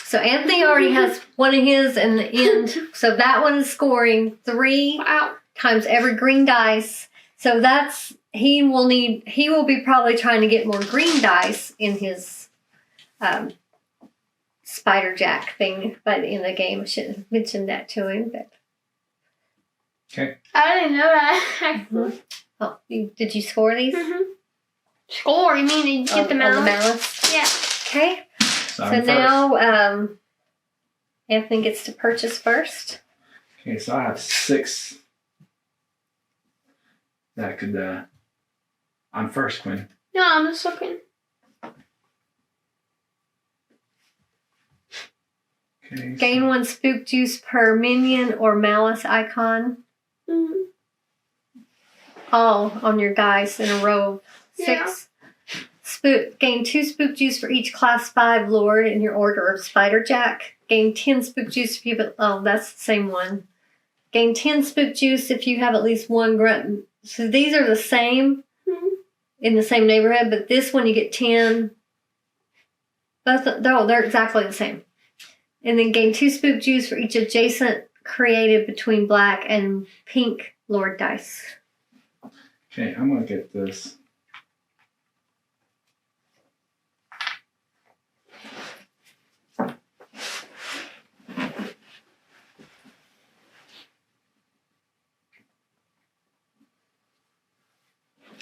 So Anthony already has one of his in the end. So that one is scoring 3 Wow. times every green dice. So that's he will be probably trying to get more green dice in his spider jack thing by the end of the game. I should have mentioned that to him, but Okay. I didn't know that. oh, did you score these? Score? You mean you get the On the malice? malice? Yeah. Okay. So, So I'm first. now Anthony gets to purchase first. Okay, so I have 6. That could. I'm first, Quinn. No, I'm just looking. Okay. Gain 1 spook juice per minion or malice icon. All on your guys in a row of 6. Gain 2 spook juice for each class 5 lord in your order of spider jack. Gain 10 spook juice if you have that's the same one. Gain 10 spook juice if you have at least 1 grunt. So these are the same in the same neighborhood, but this one you get 10. Both they're exactly the same. And then gain 2 spook juice for each adjacent created between black and pink Lord dice. Okay, I'm gonna get this.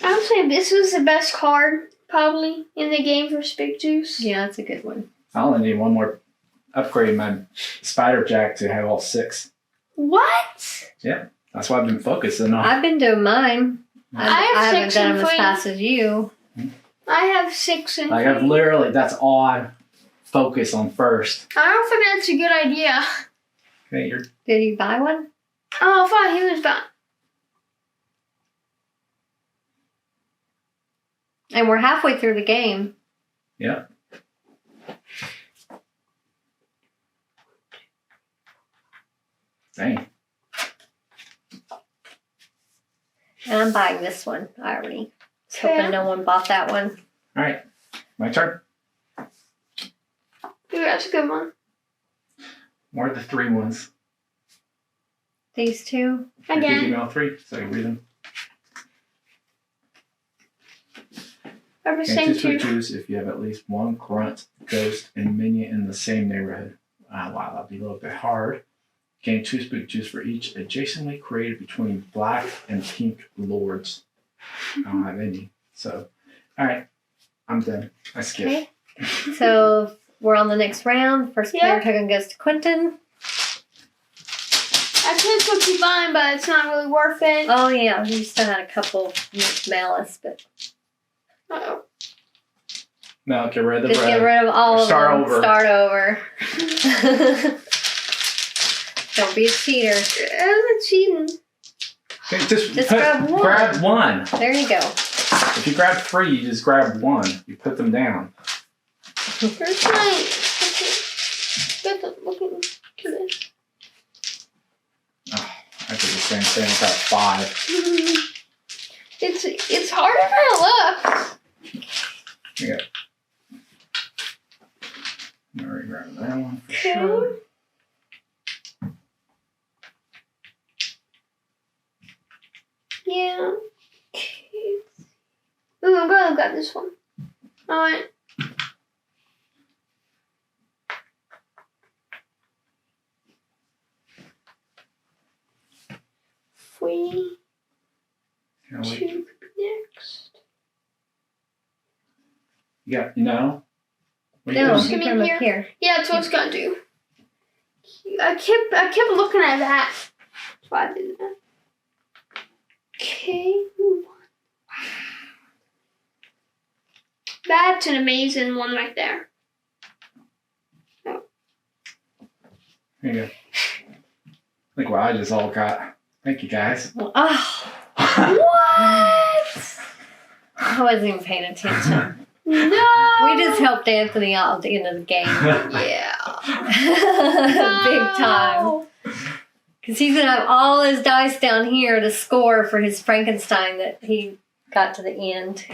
I would say this was the best card, probably, in the game for Spook Juice. Yeah, that's a good one. I only need one more upgrade my Spider Jack to have all 6. What? Yeah, that's why I've been focusing on. I've been doing mine. I have haven't 6 done and them as 3. fast as you. I have 6 and Like 3. I've literally, that's all I focus on first. I don't think that's a good idea. Okay, you're Did you buy one? Oh, I thought he was back. And we're halfway through the game. yeah. Dang. And I'm buying this one. I already was Okay. hoping no one bought that one. All right, my turn. Ooh, that's a good one. More of the 3 ones. These two. If you give Again. me all 3, so you read them. Are the Okay, same 2 spook two. juice if you have at least 1 grunt, ghost, and minion in the same neighborhood. Wow, that'd be a little bit hard. Gain 2 spook juice for each adjacently created between black and pink lords. I don't have any. So, all right, I'm done. I skip. Okay. So we're on the next round. First player Yeah. token goes to Quentin. I could still keep buying, but it's not really worth it. Oh yeah, you still had a couple with malice, but Uh-oh. No, get rid of the just red. get rid of all Start of them. over. Start over. Don't be a cheater. I'm cheating. Okay, just grab one. Grab one. There you go. If you grab 3, you just grab 1. You put them down. There's my. Okay. Good looking to this. Oh, I did the same thing. I got 5. It's harder than it looks. Yeah. I'm already grabbing that one for Okay. sure. Yeah. Okay. Ooh, I'm glad I got this one. Alright. Three, Can we- 2 could be next. Yeah, you know? What are you No, doing? Come you in come here. up here. Yeah, that's what it's gonna do. I kept looking at that. That's why I did that. Okay. Ooh. That's an amazing one right there. Here you go. Look what I just all got. Thank you, guys. Oh, What? I wasn't even paying attention. No. We just helped Anthony out at the end of the game. Yeah. Big time. Because he's going to have all his dice down here to score for his Frankenstein that he got to the end.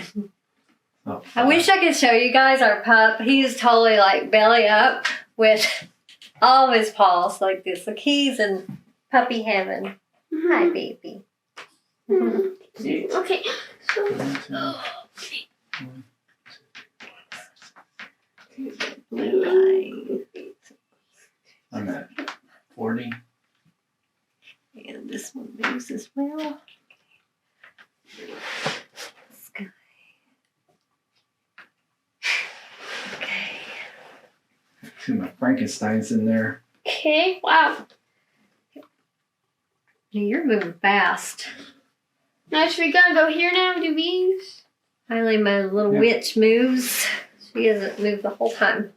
Oh, I wish I could show you guys our pup. He's totally like belly up with all of his paws like this. Like he's in puppy heaven. Hi, baby. Mhm. Okay. So. 1, 2, Blue line. I'm at 40. And this one moves as well. Sky. Okay. 2 of my Frankensteins in there. Okay. Wow. You're moving fast. Now, so we gotta go here now and do these. Finally, my little Yeah. witch moves. She hasn't moved the whole time.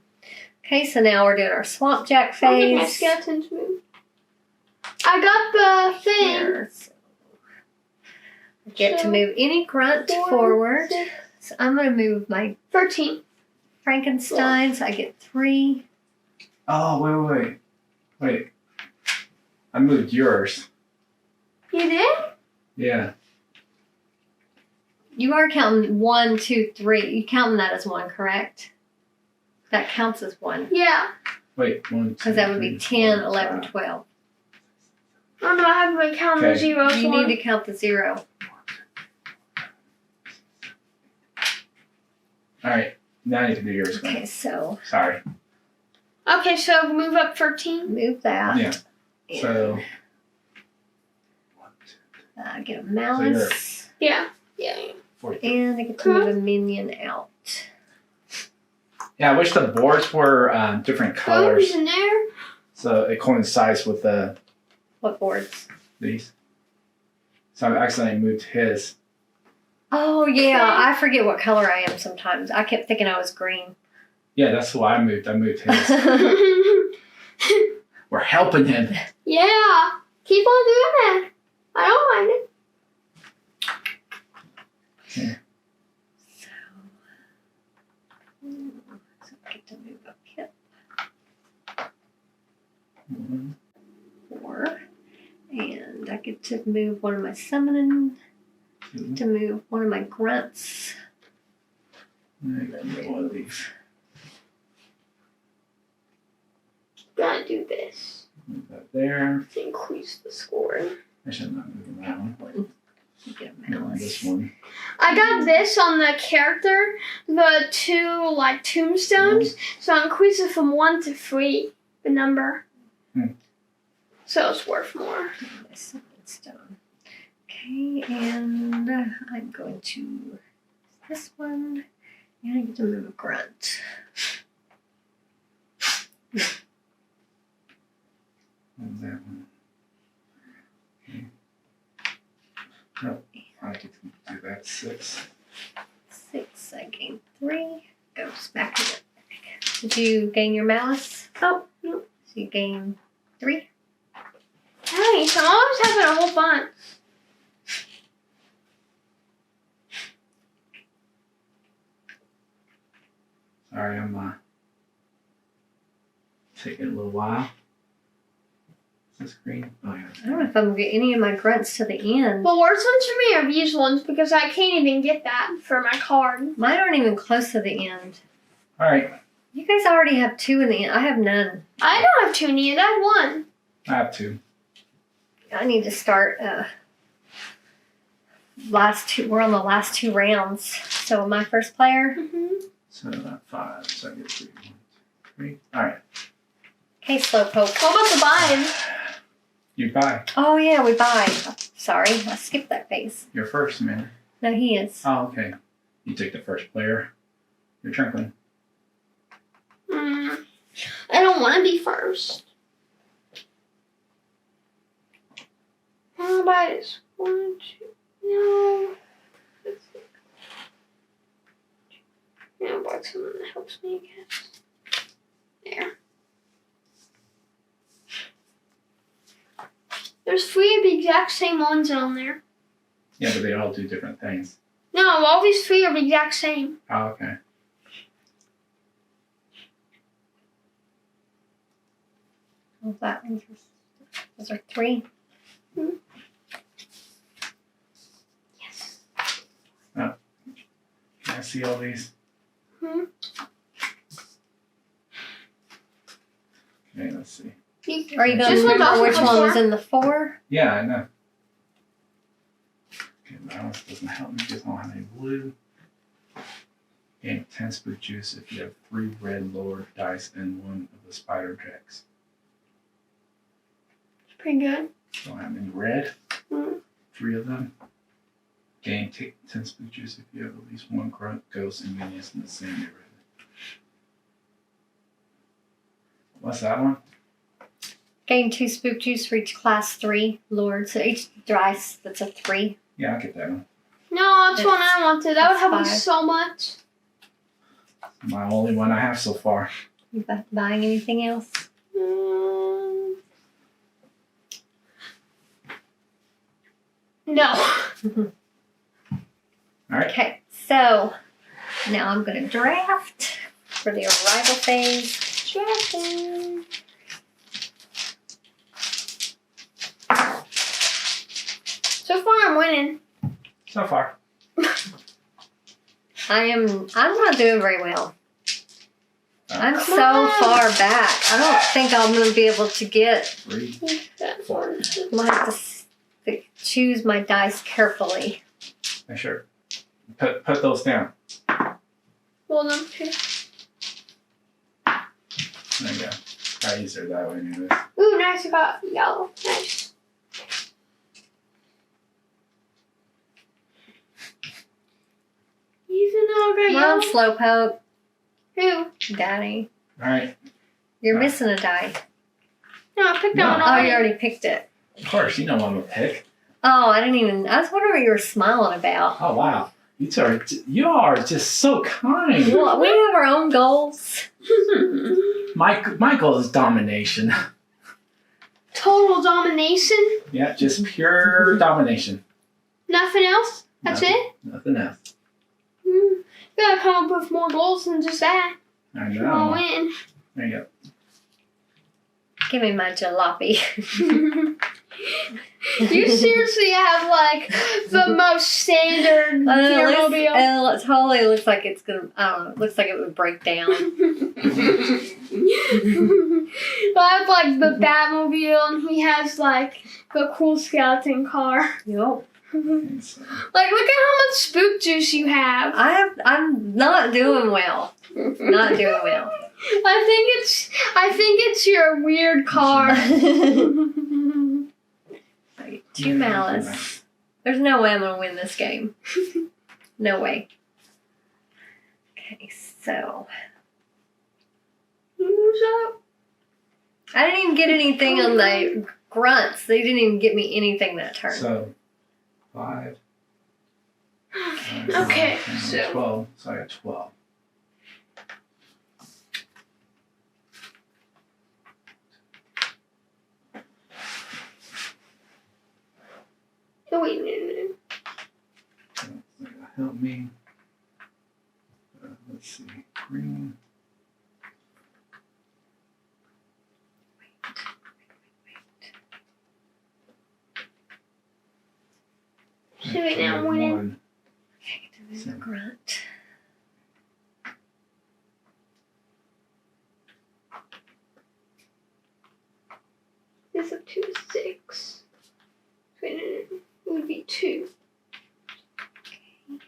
Okay, so now we're doing our swamp jack I think my phase. skeletons move. I got the thing. Here, so I get to So, move any grunt 4, forward. 6, So I'm going to move my 13. Frankensteins. I get 3. Oh, wait. I moved yours. You did? Yeah. You are counting 1, 2, 3. You're counting that as 1, correct? That counts as 1. Yeah. Wait, 1, 2, Because that would be 3, 10, 4, 11, 5. 12. Oh no, I haven't been counting the Okay. zeros. You One. need to count the 0. All right, now you can do yours. Okay, so Sorry. Okay, so move up 13. move that. Yeah. And, So. get a mouse. Yeah. Yeah. 14. And I get to move a minion out. Yeah, I wish the boards were different Who's colors, in there? so it coincides with What boards? these. So I accidentally moved his. Oh, yeah. Okay. I forget what color I am sometimes. I kept thinking I was green. Yeah, that's why I moved. I moved his. We're helping him. Yeah. Keep on doing that. I don't mind it. So I get to move up here. 4. And I get to move one of my summoning. To move one of my grunts. One of these. Gotta do this Move that there. to increase the score. I should not move that one. Get a No, mouse. this one. I got this on the character, the 2 like tombstones, so I increase it from 1 to 3, the number. So it's worth more. Stone. Okay, and I'm going to this one, and I get to move a grunt. Move that one. Okay. No, I get to do that 6. 6. I gain 3. Goes back in it. Did you gain your mouse? Oh, no. So you gain 3. Nice. I'm always having a whole bunch. Sorry, I'm taking a little while. Is this green? Oh yeah. I don't know if I'm gonna get any of my grunts to the end. The worst ones for me are these ones because I can't even get that for my card. Mine aren't even close to the end. All right, You guys already have 2 in the end. I have none. I don't have 2 in it. I have 1. I have 2. I need to start last 2. We're on the last 2 rounds. So my first player. Mm-hmm. So 5. So I get 3. 1, 2, 3. All right. Okay, Slowpoke. What about the buying? You buy. Oh yeah, we buy. Sorry, I skipped that phase. You're first, man. No, he is. Oh, okay. You take the first player. You're Trinklin. I don't want to be first. How about this? 1, 2. No. Yeah, buy something that helps me, I guess. There. There's 3 of the exact same ones on there. Yeah, but they all do different things. No, all these 3 are the exact same. Oh, okay. What's that? Those are 3. Yes. Can I see all these? Hmm. Okay, let's see. Are you going to Just remember off which of one 4. was in the 4? Yeah, I know. Okay, balance doesn't help me because I don't have any blue. Gain 10 spook juice if you have 3 red lower dice and 1 of the spider jacks. It's pretty good. Don't have any red. Mm. 3 of them. Gain 10 spook juice if you have at least 1 grunt, ghost, and minions in the same neighborhood. What's that one? Gain 2 spook juice for each class 3 lord. So each dice that's a 3. Yeah, I'll get that one. No, that's one I wanted. That would help me 5. so much. My only one I have so far. You buying anything else? No. All right. Okay, so now I'm going to draft for the arrival phase. Drafting. So far, I'm winning. So far. I'm not doing very well. I'm Come so on. far back. I don't think I'm going to be able to get. 3. That one. I'm going to have to choose my dice carefully. Make sure. Put those down. Hold on. Okay. There you go. Probably easier that way, anyways. Ooh, nice. I got yellow. Nice. Even though I got Come on, yellow. Slowpoke. Who? Daddy. All right. You're missing a die. No, I picked that one No. Oh, already. you already picked it. Of course, you know what I'm gonna pick. Oh, I was wondering what you were smiling about. Oh wow, you are just so kind. Well, we have our own goals. My goal is domination. Total domination. Yeah, just pure domination. Nothing else. That's Nothing. it. Nothing else. You gotta come up with more goals than just that. I You wanna know. win. There you Give me my jalopy. You seriously have like the most standard Gearmobile. It totally looks like it's gonna. I don't know. It looks like it would break down. I have like the Batmobile, and he has like the cool skeleton car. Yep. Like, look at how much spook juice you have. I'm not doing well. Not doing well. I think it's your weird car. Two malice. There's no way I'm gonna win this game. No way. Okay, so Who's up? I didn't even get anything on the grunts. They didn't even get me anything that turn. So 5. Okay, 10, so 12. So I got 12. oh wait, no. So that's gonna help me. Let's see. Green. So wait, now I'm winning. 1. Okay, do the grunt. This up to 6. Wait, no. It would be 2. And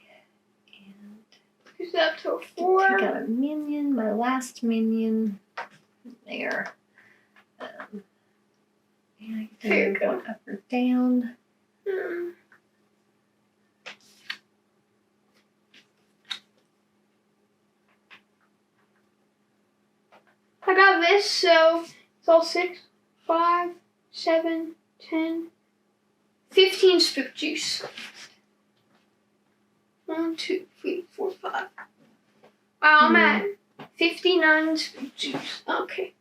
This up to a take 4. out a minion, my last minion. There. And I can There you move go. one up or down. I got this, so it's all 6, 5, 7, 10, 15 spook juice. 1, 2, 3, 4, 5. Wow, I'm at 59 spook juice. Okay.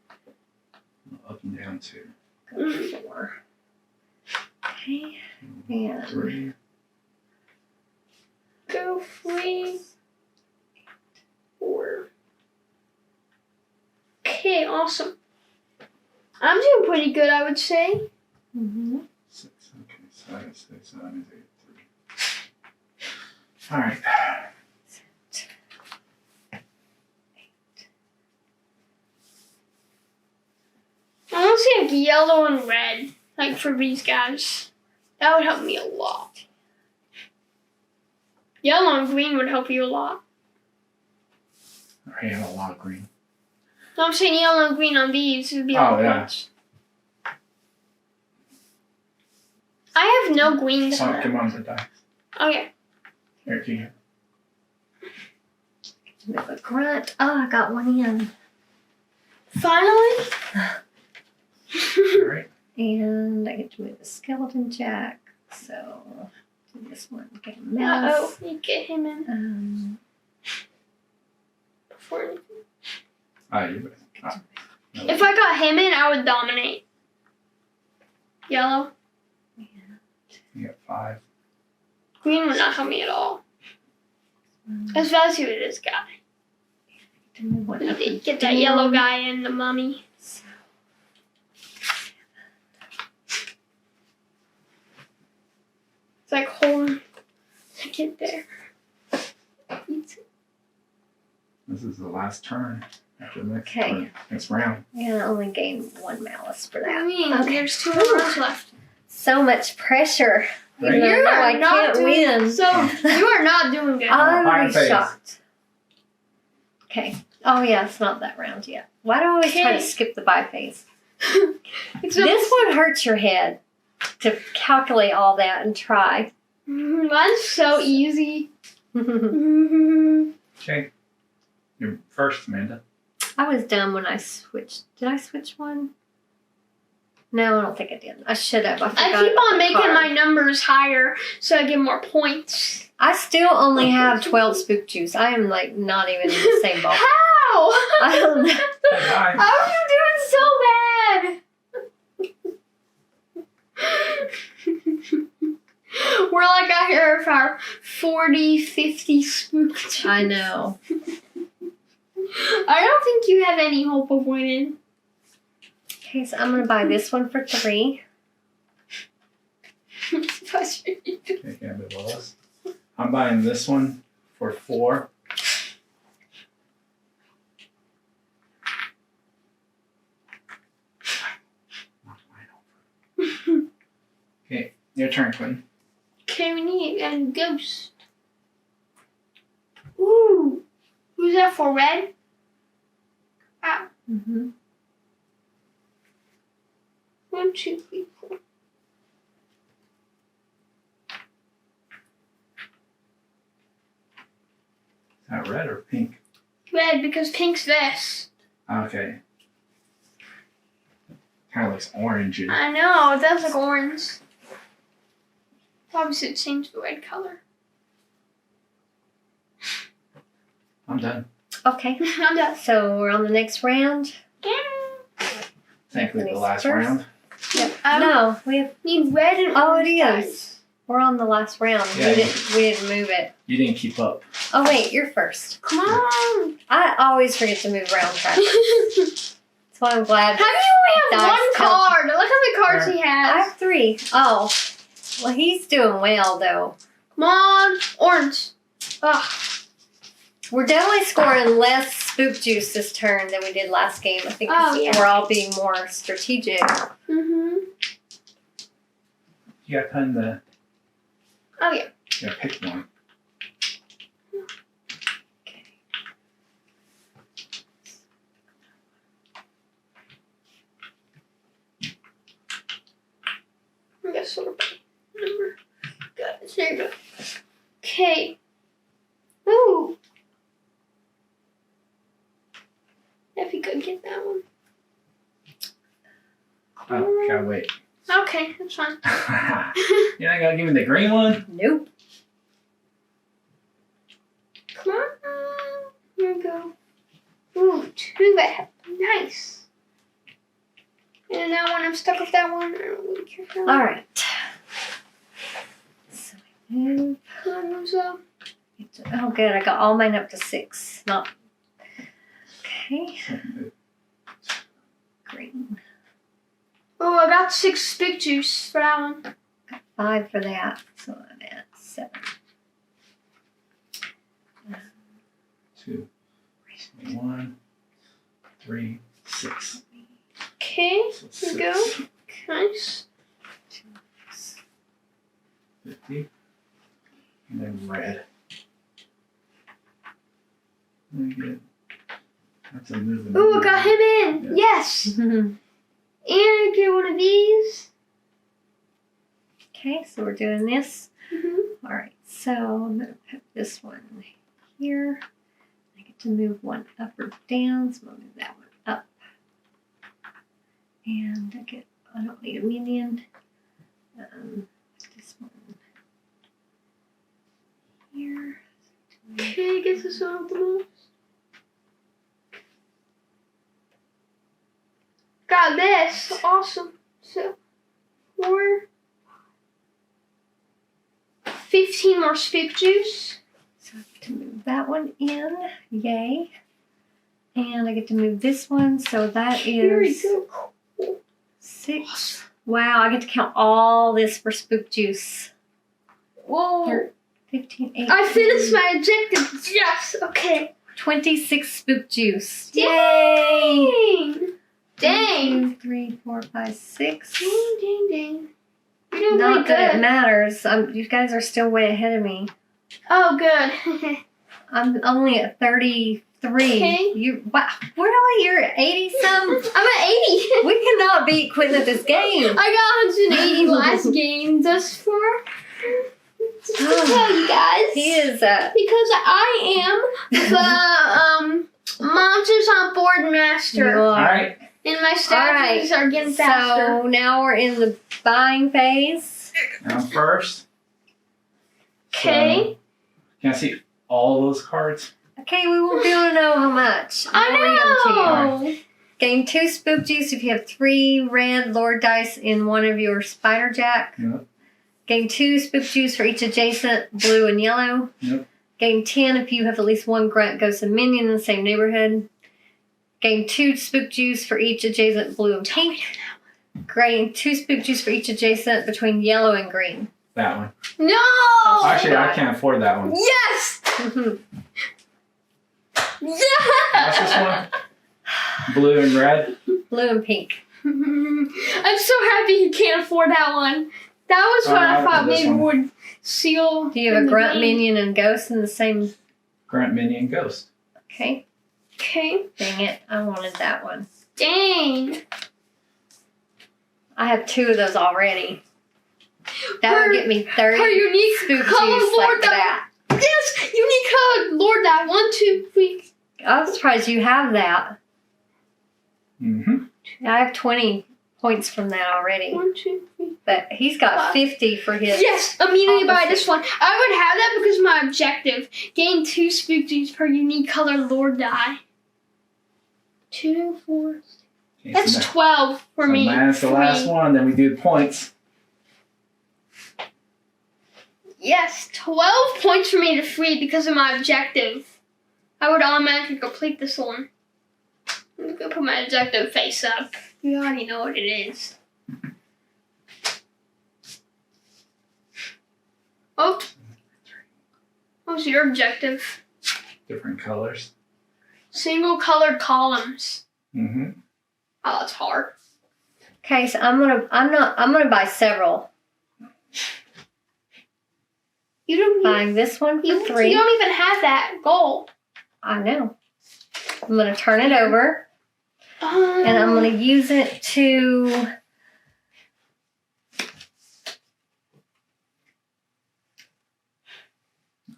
Up and down 2. Go 4. Okay. And 3. Go 3, 4. Okay, awesome. I'm doing pretty good, I would say. 6. Okay, so I got 6. So that means I get 3. All right. I want to see like yellow and red, like for these guys. That would help me a lot. Yellow and green would help you a lot. I have a lot of green. No, I'm saying yellow and green on these would be Oh, like yeah. points. I have no greens. Oh, come on, the die. Okay. Here, here. move a grunt. Oh, I got one in. Finally. All right. And I get to move the skeleton jack. So do this one. Get a Uh mouse. oh, you get him in before anything. You If I got him in, I would dominate. Yellow. got 5. Green would not help me at all. As bad as who it is, guy. To move one up and Get that yellow guy in the mummy. So, It's like hold to get there. This is the last turn after the next Okay. turn, next round. I'm gonna only gain 1 malice for What do that. you mean? Okay. There's 2 more rounds left. So much pressure. Right? Even though You I are not can't doing win. So you are not doing good. I'm Fire already phase. shocked. Okay. Oh yeah, it's not that round yet. Why do I always try to Okay. skip the bye phase? It's This one hurts your head to calculate all that and try. Mine's so easy. I Okay. You're first, Amanda. was dumb when I switched. Did I switch one? No, I don't think I did. I should have. I I forgot keep about on the making card. my numbers higher so I get more points. I still only have 12 spook juice. I am like not even in the same ballpark. How? I don't know. Bye. How are you doing so bad? We're like out here with our 40, 50 spook juice. I know. I don't think you have any hope of winning. Okay, so I'm gonna buy this one for 3. Okay, can I move all this? I'm buying this one for 4. Okay, your turn, Quinn. Okay, we need a ghost. Ooh. Who's that for? Red? Ah, Mm-hmm. 1, 2, 3, 4. Is that red or pink? Red, because pink's vest. Okay. Kind of looks orangey. I know, it does look orange. Obviously, it changed the red color. I'm done. Okay, I'm done. so we're on the next round. Thankfully, the Anyways, last first. round. Yep. No, we have, Need red and Oh, orange it dice. is. We're on the last round. Yeah. We didn't move it. You didn't keep up. Oh wait, you're first. Come on. I always forget to move round trackers. That's why I'm glad. How do you only have Dice one count. card? Look how many cards he I has. have 3. Oh, well, he's doing well though. Come on. Orange. Ugh. We're definitely scoring less spook juice this turn than we did last game. I think 'cause Oh, yeah. we're all being more strategic. Mm-hmm. You got time to Oh, yeah. pick one. I guess sort of number. Got it. There you go. Okay. Ooh. If you could get that one. Oh, gotta wait. Okay, that's fine. You're not gonna give me the green one? Nope. Come on. Here we go. Ooh, 2 that nice. And that one, I'm stuck with that one. I don't really care for that. All right. So we move. Come on, moves up. Oh, good. I got all mine up to 6. Not. Okay. Green. Oh, I got 6 stick juice for that one. 5 for that. So I'm at 7. 2, 1, 3, 6. Okay, So here we go. 6, Nice. 50. And then red. Very good. That's a move. Ooh, I got him in. Yes. And I get one of these. Okay, so we're doing this. Mm-hmm. All right, so I'm going to put this one here. I get to move one up or down, so I'm going to move that one up. And I don't need a minion. This one here. Okay, I guess this one of the moves. Got this. Awesome. So, 4. 15 more spook juice. So I get to move that one in. Yay. And I get to move this one, so that Here we is go. 6. Wow, I get to count all this for spook juice. Whoa. 15, 18. I finished my objective. Yes. Okay. 26 spook juice. Dang! Dang! 1, 2, 3, 4, 5, 6. Dang, dang, dang. You're doing Not pretty that it good. matters. You guys are still way ahead of me. Oh, good. I'm only at 33. Okay. Wow, really? You're 80 some? I'm at 80. We cannot beat Quentin at this game. I got 180 last game just to tell you guys. He is Because I am the Monsters on Board you Master. All are. right. And my statues are getting faster. So now we're in the buying phase. Now first. Okay. So, can I see all those cards? Okay, we won't be able to know how much. I'll read them to you. I know. Gain 2 spook juice if you have 3 red Lord dice in one of your Spider Jack. Yep. Gain 2 spook juice for each adjacent blue and yellow. Yep. Gain 10 if you have at least 1 grunt, ghost, and minion in the same neighborhood. Gain 2 spook juice for each adjacent blue and pink. Gain 2 spook juice for each adjacent between yellow and green. That one. No! Actually, I can't afford that one. Yes! Mhm. What's this Yeah! one? Blue and red. Blue and pink. I'm so happy you can't afford that one. That was what I I'll thought do this maybe one. would seal. Do you have in a the grunt, game. minion, and ghost in the same? Grunt, minion, ghost. Okay. Okay. Dang it. I wanted that one. Dang. I have 2 of those already. That would get me 30 Her unique spook color juice Lord like that. Yes! Unique colored Lord that. 1, 2, 3. I'm surprised you have that. Mm-hmm. I have 20 points from that already. 1, 2, 3. But he's got 50 for his. Yes, immediately buy opposite. this one. I would have that because my objective. Gain 2 spook juice per unique color Lord die. 2, 4. Okay, That's so 12 for me. that's the last Three. one. Then we do the points. Yes, 12 points for me to free because of my objective. I would automatically complete this one. Let me go put my objective face up. You already know what it is. Oh. What was your objective? Different colors. Single colored columns. Mm-hmm. Oh, that's hard. Okay, so I'm gonna buy several. You don't Buying this one for you 3. don't even have that goal. I know. I'm gonna turn it over and I'm gonna use it to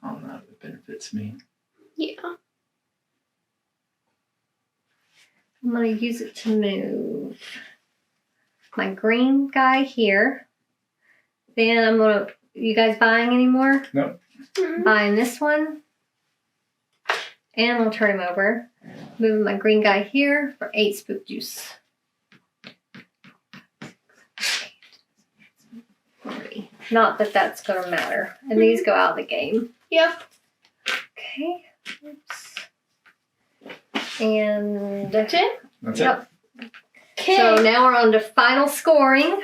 I don't know if it benefits me. Yeah. I'm gonna use it to move my green guy here. Then I'm gonna. You guys buying any more? Nope. Mhm. Buying this one. And we'll turn him over. Moving my green guy here for 8 spook juice. 40. Not that that's going to matter. And these go out of the game. Yep. Okay. Oops. And That's it. That's yep. Okay. So now we're on to final scoring.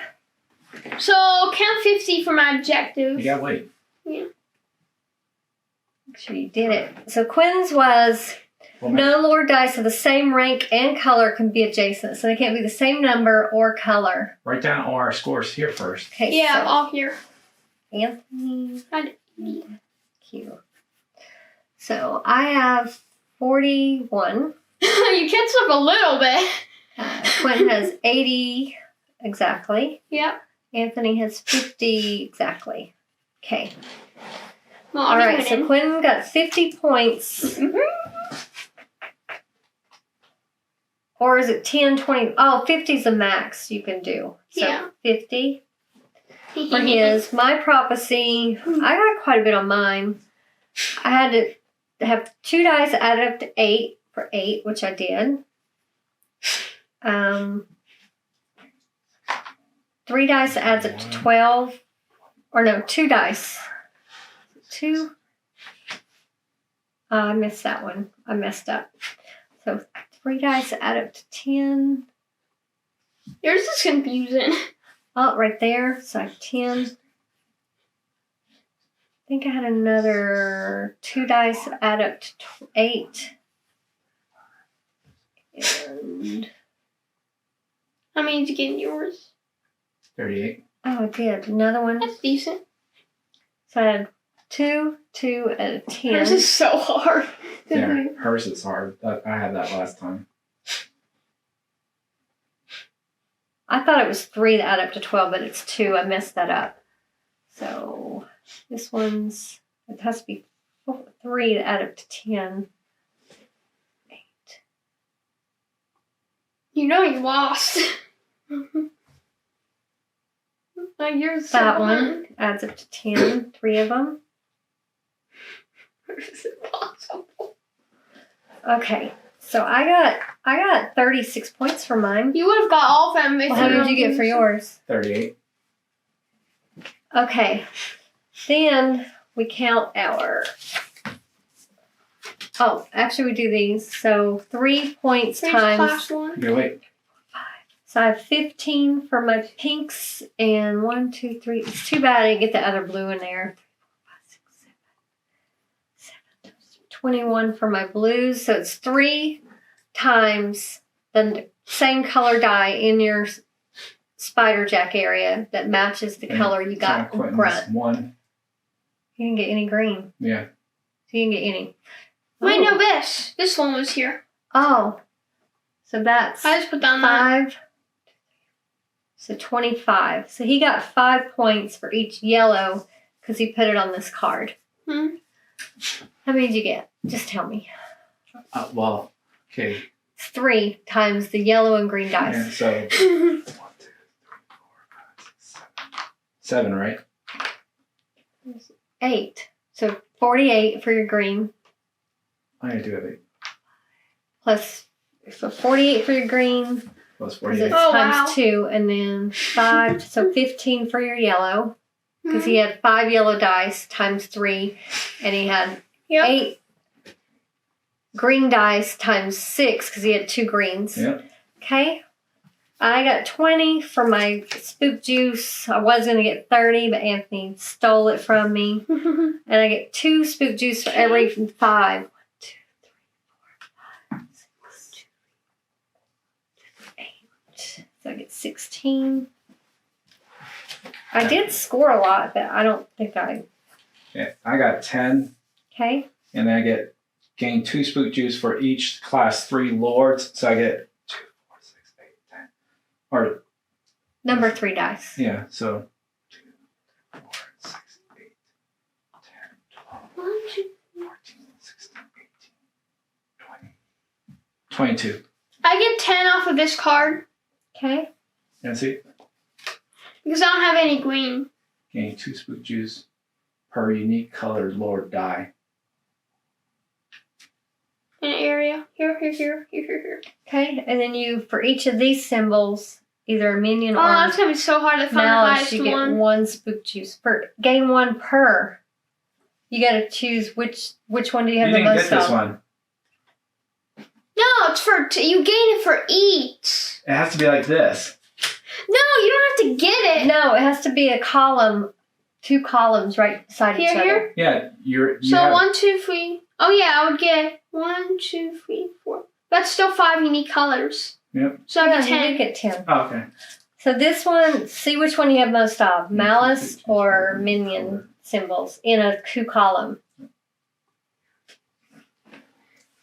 So count 50 for my objective. it. You gotta wait. Make sure you did it. So Quinn's was Well, no Lord dice of the same rank and color can be adjacent. So they can't be the same number or color. Write down all our scores here first. Okay, Yeah, so all here. Anthony. You Q. So I have 41. catch up a little bit. Quinn has 80 exactly. Yep. Anthony has 50 exactly. Okay. Well, All right, so Quinn got 50 points. Or is it 10, 20? Oh, 50 is the max you can do. So Yeah. 50 for his. My prophecy, I got quite a bit on mine. I had to have 2 dice added up to 8 for 8, which I did. 3 dice adds up to 12. Or no, 2 dice. 2. I missed that one. I messed up. So 3 dice add up to 10. Yours is confusing. Oh, right there. So I have 10. I think I had another 2 dice add up to 8. And How many did you get in yours? 38. oh, I did another one. That's decent. So I had 2 out of 10. Yours is so hard. Yeah, hers is hard. I had that last time. I thought it was 3 that add up to 12, but it's 2. I messed that up. So this one's, it has to be 3 to add up to 10. 8. You know you lost. Yours That one adds up to 10. 3 of them. It's impossible. Okay, so I got 36 points for mine. You would have got all of them if Well, how you did you get for yours? 38. Okay, then we count our. Oh, actually, we do these. So 3 points Here's times. class one. Okay, wait. So I have 15 for my pinks and 1, 2, 3. It's too bad I didn't get the other blue in there. 21 for my blues. So it's 3 times the same color dye in your spider jack area that matches the color you got in grunt. 1. You didn't get any green. Yeah. So you didn't get any. Wait, Oh. no, this one was here. Oh. So that's I just put down that. 5. So 25. So he got 5 points for each yellow because he put it on this card. Hmm. How many did you get? Just tell me. Well, okay. It's 3 times the yellow and green dice. Yeah, so 1, 2, 3, 4, 5, 6, 7. 7, right? 8. So 48 for your green. I do have 8. Plus, so 48 for your green. Plus Because 48. it's Oh, times wow. 2. And then 5. So 15 for your yellow. Because he had 5 yellow dice times 3. And he had Yep. 8 green dice times 6 because he had 2 greens. Yep. Okay. I got 20 for my spook juice. I was going to get 30, but Anthony stole it from me. And I get 2 spook juice for every 5. 1, 2, 3, 4, 5, 6, 8. So I get 16. I did score a lot, but I don't think I. Yeah, I got 10. Okay. And then I gain 2 spook juice for each class 3 lords. So I get 2, 4, 6, 8, 10. Or, Number 3 dice. yeah, so 2, 4, 6, 8, 10, 12, 14, 16, 18, 20, 22. I get 10 off of this card Okay. And see, because I don't have any green. gain 2 spook juice per unique colored lord die. In an area. Here. Okay. And then you, for each of these symbols, either a minion Oh, or that's going to be so hard to find the malice, highest you get one. 1 spook juice. Gain 1 per. You got to choose which one do you have You the didn't most get this of. one. No, it's for, you gain it for each. It has to be like this. No, you don't have to get it. No, it has to be a column, 2 columns right beside each other. Here. Yeah, you So have, 1, 2, 3. Oh yeah, I would get 1, 2, 3, 4. That's still 5 unique colors. Yep. So I Yeah, get you 10. did get 10. Oh, okay. So this one, see which one you have most of, malice or minion symbols in a 2 column.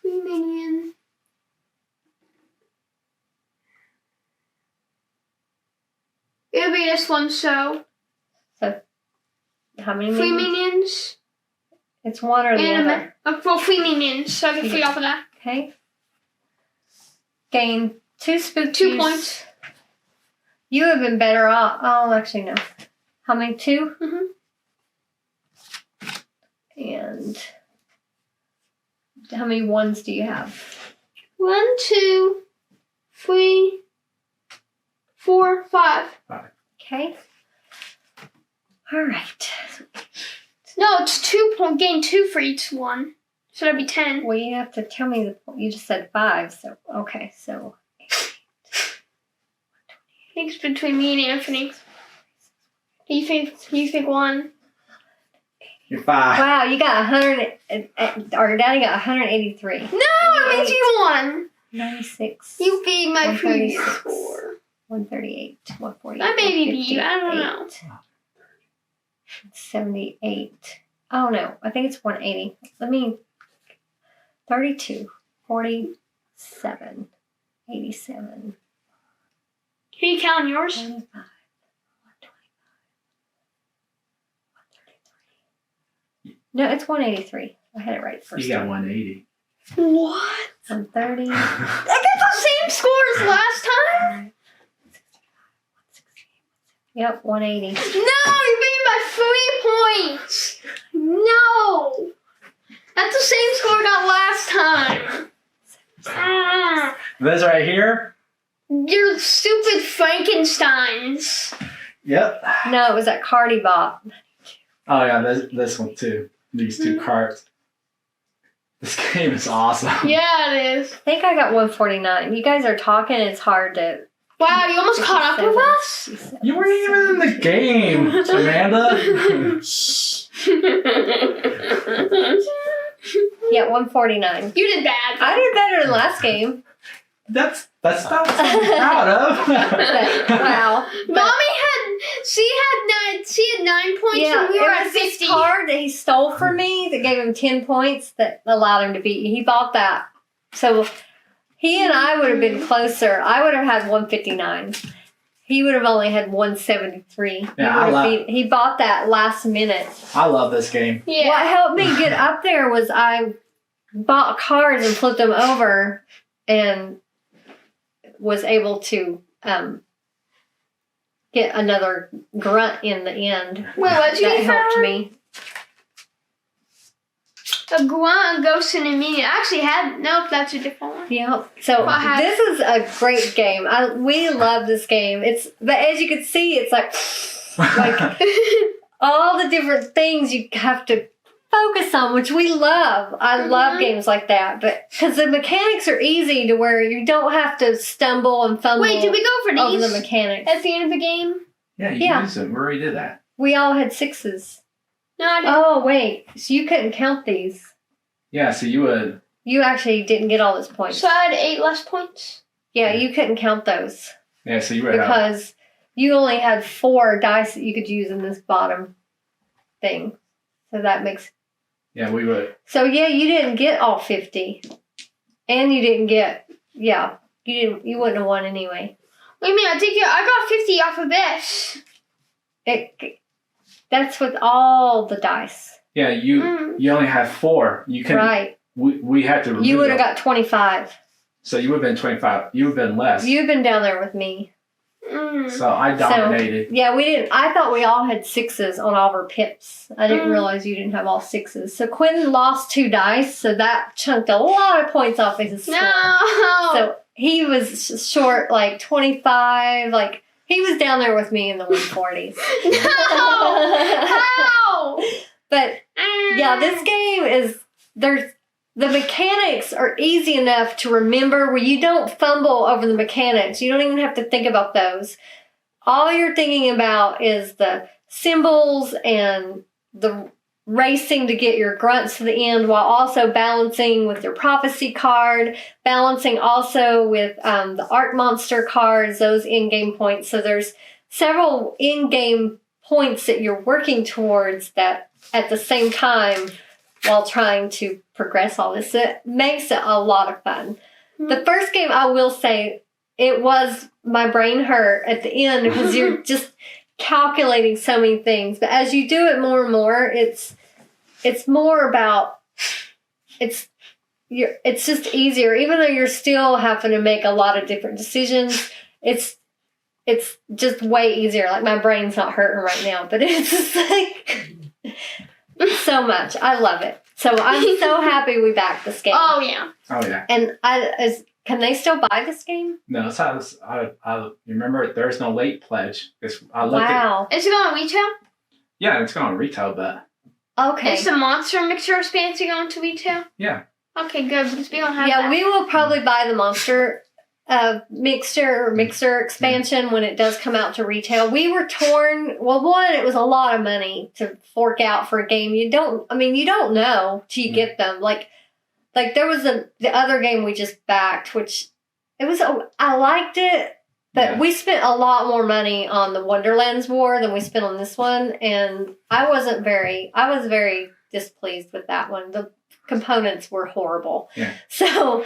3 minion. It'll be this one, so How many 3 minions? minions. It's one or the And other. well, 3 minions, so I get 3 off of that. Okay. Gain 2 spook 2 juice. points. You have been better off. Oh, actually, no. How many? 2? Mhm. And how many ones do you have? 1, 2, 3, 4, 5. Okay. All right. No, it's 2 point. Gain 2 for each one. So that'd be 10. Well, you have to tell me you just said 5. So okay. So I think it's between me and Anthony. You think 1? You're 5. wow, you got 100. Or Daddy got 183. No, it means you won. 96. You beat my previous 136. score. 138. 140. I maybe beat you. I don't know. 78. Oh no, I think it's 180. Let me. 32. 47. 87. Can you count yours? 25. 123. No, it's 183. I had it right the first You got time. 180. What? 130. I got the same score as last time. Yep, 180. No, you beat me by 3 points. No. That's the same score I got last time. This right here? You're stupid Frankensteins. Yep. No, it was that Cardi bot. Oh yeah, this one too. These two cards. This game is awesome. Yeah, it is. I think I got 149. You guys are talking, it's hard to. Wow, you almost caught up with us? 57. You weren't even in the game, Amanda. Yeah, 149. You did bad. I did better than last game. That's not something I'm proud of. Wow. Mommy she had 9 points Yeah, and we it were at was this 50. card that he stole from me that gave him 10 points that allowed him to beat you. He bought that. So he and I would have been closer. I would have had 159. He would have only had 173. Yeah, he bought that last minute. I love this game. Yeah. What helped me get up there was I bought cards and flipped them over and was able to get another grunt in the end. Wait, what'd you That get helped for me. A grunt, a ghost, and a minion. I actually had. Nope, that's a different one. Yeah. So this is a great game. We love this game. But as you can see, it's like all the different things you have to focus on, which we love. I love games like that, but because the mechanics are easy to where you don't have to stumble and fumble. Wait, did we go for over these the mechanics? at the end of the game? Yeah, you used them. We already did that. We all had 6s. No, I didn't. Oh wait, so you couldn't count these. Yeah, so you would. You actually didn't get all those points. So I had 8 less points. Yeah, you couldn't count those. Yeah, so you would have. Because you only had 4 dice that you could use in this bottom thing. So that makes... Yeah, we would. So yeah, you didn't get all 50. And you didn't get... Yeah, you wouldn't have won anyway. What do you mean? I got 50 off of this. That's with all the dice. Yeah, you only have 4. You can. Right. We had to remove You would have them. got 25. So you would have been 25. You would have been less. You've been down there with me. So I dominated. Yeah, we didn't. I thought we all had 6s on all of our pips. I didn't realize you didn't have all 6s. So Quentin lost 2 dice, so that chunked a lot of points off of his score. No. So he was short like 25. Like he was down there with me in the 140s. No. How? But yeah, this game is the mechanics are easy enough to remember where you don't fumble over the mechanics. You don't even have to think about those. All you're thinking about is the symbols and the racing to get your grunts to the end while also balancing with your prophecy card, balancing also with the art monster cards, those in-game points. So there's several in-game points that you're working towards that at the same time while trying to progress all this. So it makes it a lot of fun. The first game, I will say, my brain hurt at the end because you're just calculating so many things. But as you do it more and more, it's more about, it's just easier. Even though you're still having to make a lot of different decisions, it's just way easier. Like my brain's not hurting right now, but it's just like so much. I love it. So I'm so happy we backed this game. Oh yeah. Oh yeah. And can they still buy this game? No, that's how this. I remember there's no late pledge. I looked Wow. Is it going retail? Yeah, it's going on retail, but Okay. Is the monster mixer expansion going to retail? yeah. Okay, good, because we don't have Yeah, that. we will probably buy the monster mixer expansion when it does come out to retail. We were torn. Well, one, it was a lot of money to fork out for a game. You don't know till you get them. Like like there was the other game we just backed, which I liked it, but we spent a lot more money on the Wonderlands War than we spent on this one, and I was very displeased with that one. The components were horrible. Yeah. So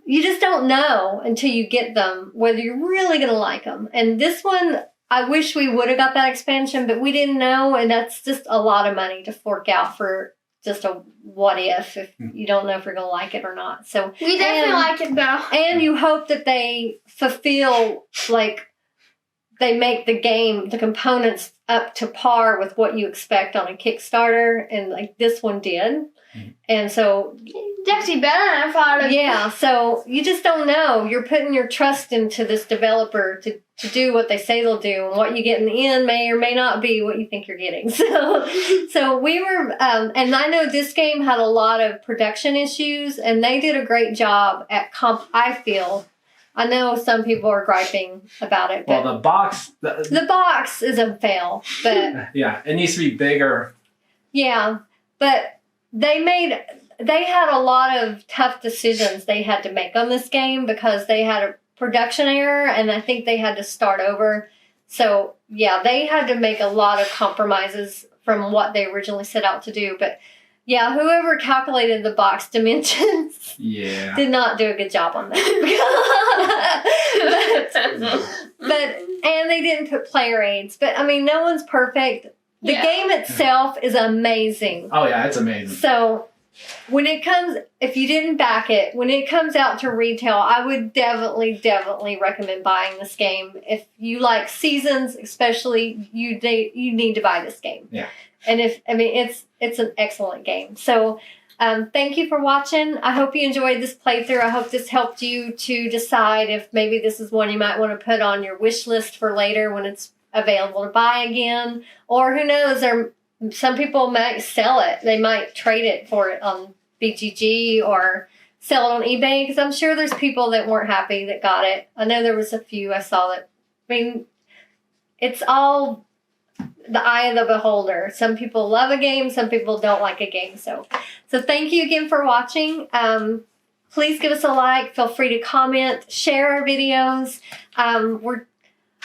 you just don't know until you get them whether you're really going to like them. And this one, I wish we would have got that expansion, but we didn't know, and that's just a lot of money to fork out for just a what if you don't know if you're going to like it or not. So we definitely like it though. And you hope that they fulfill, like, they make the game, the components up to par with what you expect on a Kickstarter, and like this one did. And so it's actually better than I thought. Yeah, so you just don't know. You're putting your trust into this developer to do what they say they'll do, and what you get in the end may or may not be what you think you're getting. So we were, and I know this game had a lot of production issues, and they did a great job at I feel. I know some people are griping about it. But well, the box is a fail, but yeah, it needs to be bigger. Yeah, but they had a lot of tough decisions they had to make on this game because they had a production error, and I think they had to start over. So yeah, they had to make a lot of compromises from what they originally set out to do. But yeah, whoever calculated the box dimensions did not do a good job on that. but and they didn't put player aids. But I mean, no one's perfect. The game itself is amazing. Oh yeah, it's amazing. So when it comes, if you didn't back it, when it comes out to retail, I would definitely recommend buying this game. If you like seasons, especially, you need to buy this game. Yeah. And it's an excellent game. So thank you for watching. I hope you enjoyed this playthrough. I hope this helped you to decide if maybe this is one you might want to put on your wish list for later when it's available to buy again. Or who knows, some people might sell it. They might trade it for it on BGG or sell it on eBay, because I'm sure there's people that weren't happy that got it. I know there was a few I saw that. I mean, it's all the eye of the beholder. Some people love a game, some people don't like a game. So thank you again for watching. Please give us a like. Feel free to comment, share our videos.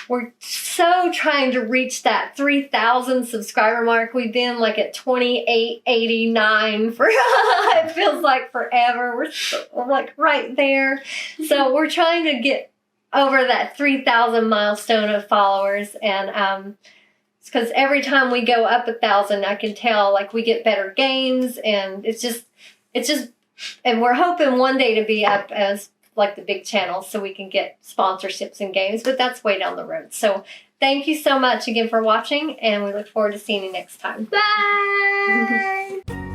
We're so trying to reach that 3,000 subscriber mark. We've been like at 2,889 for it feels like forever. We're like right there. So we're trying to get over that 3,000 milestone of followers, and because every time we go up 1,000, I can tell like we get better games, and it's just, and we're hoping one day to be up as like the big channels so we can get sponsorships and games, but that's way down the road. So thank you so much again for watching, and we look forward to seeing you next time. Bye!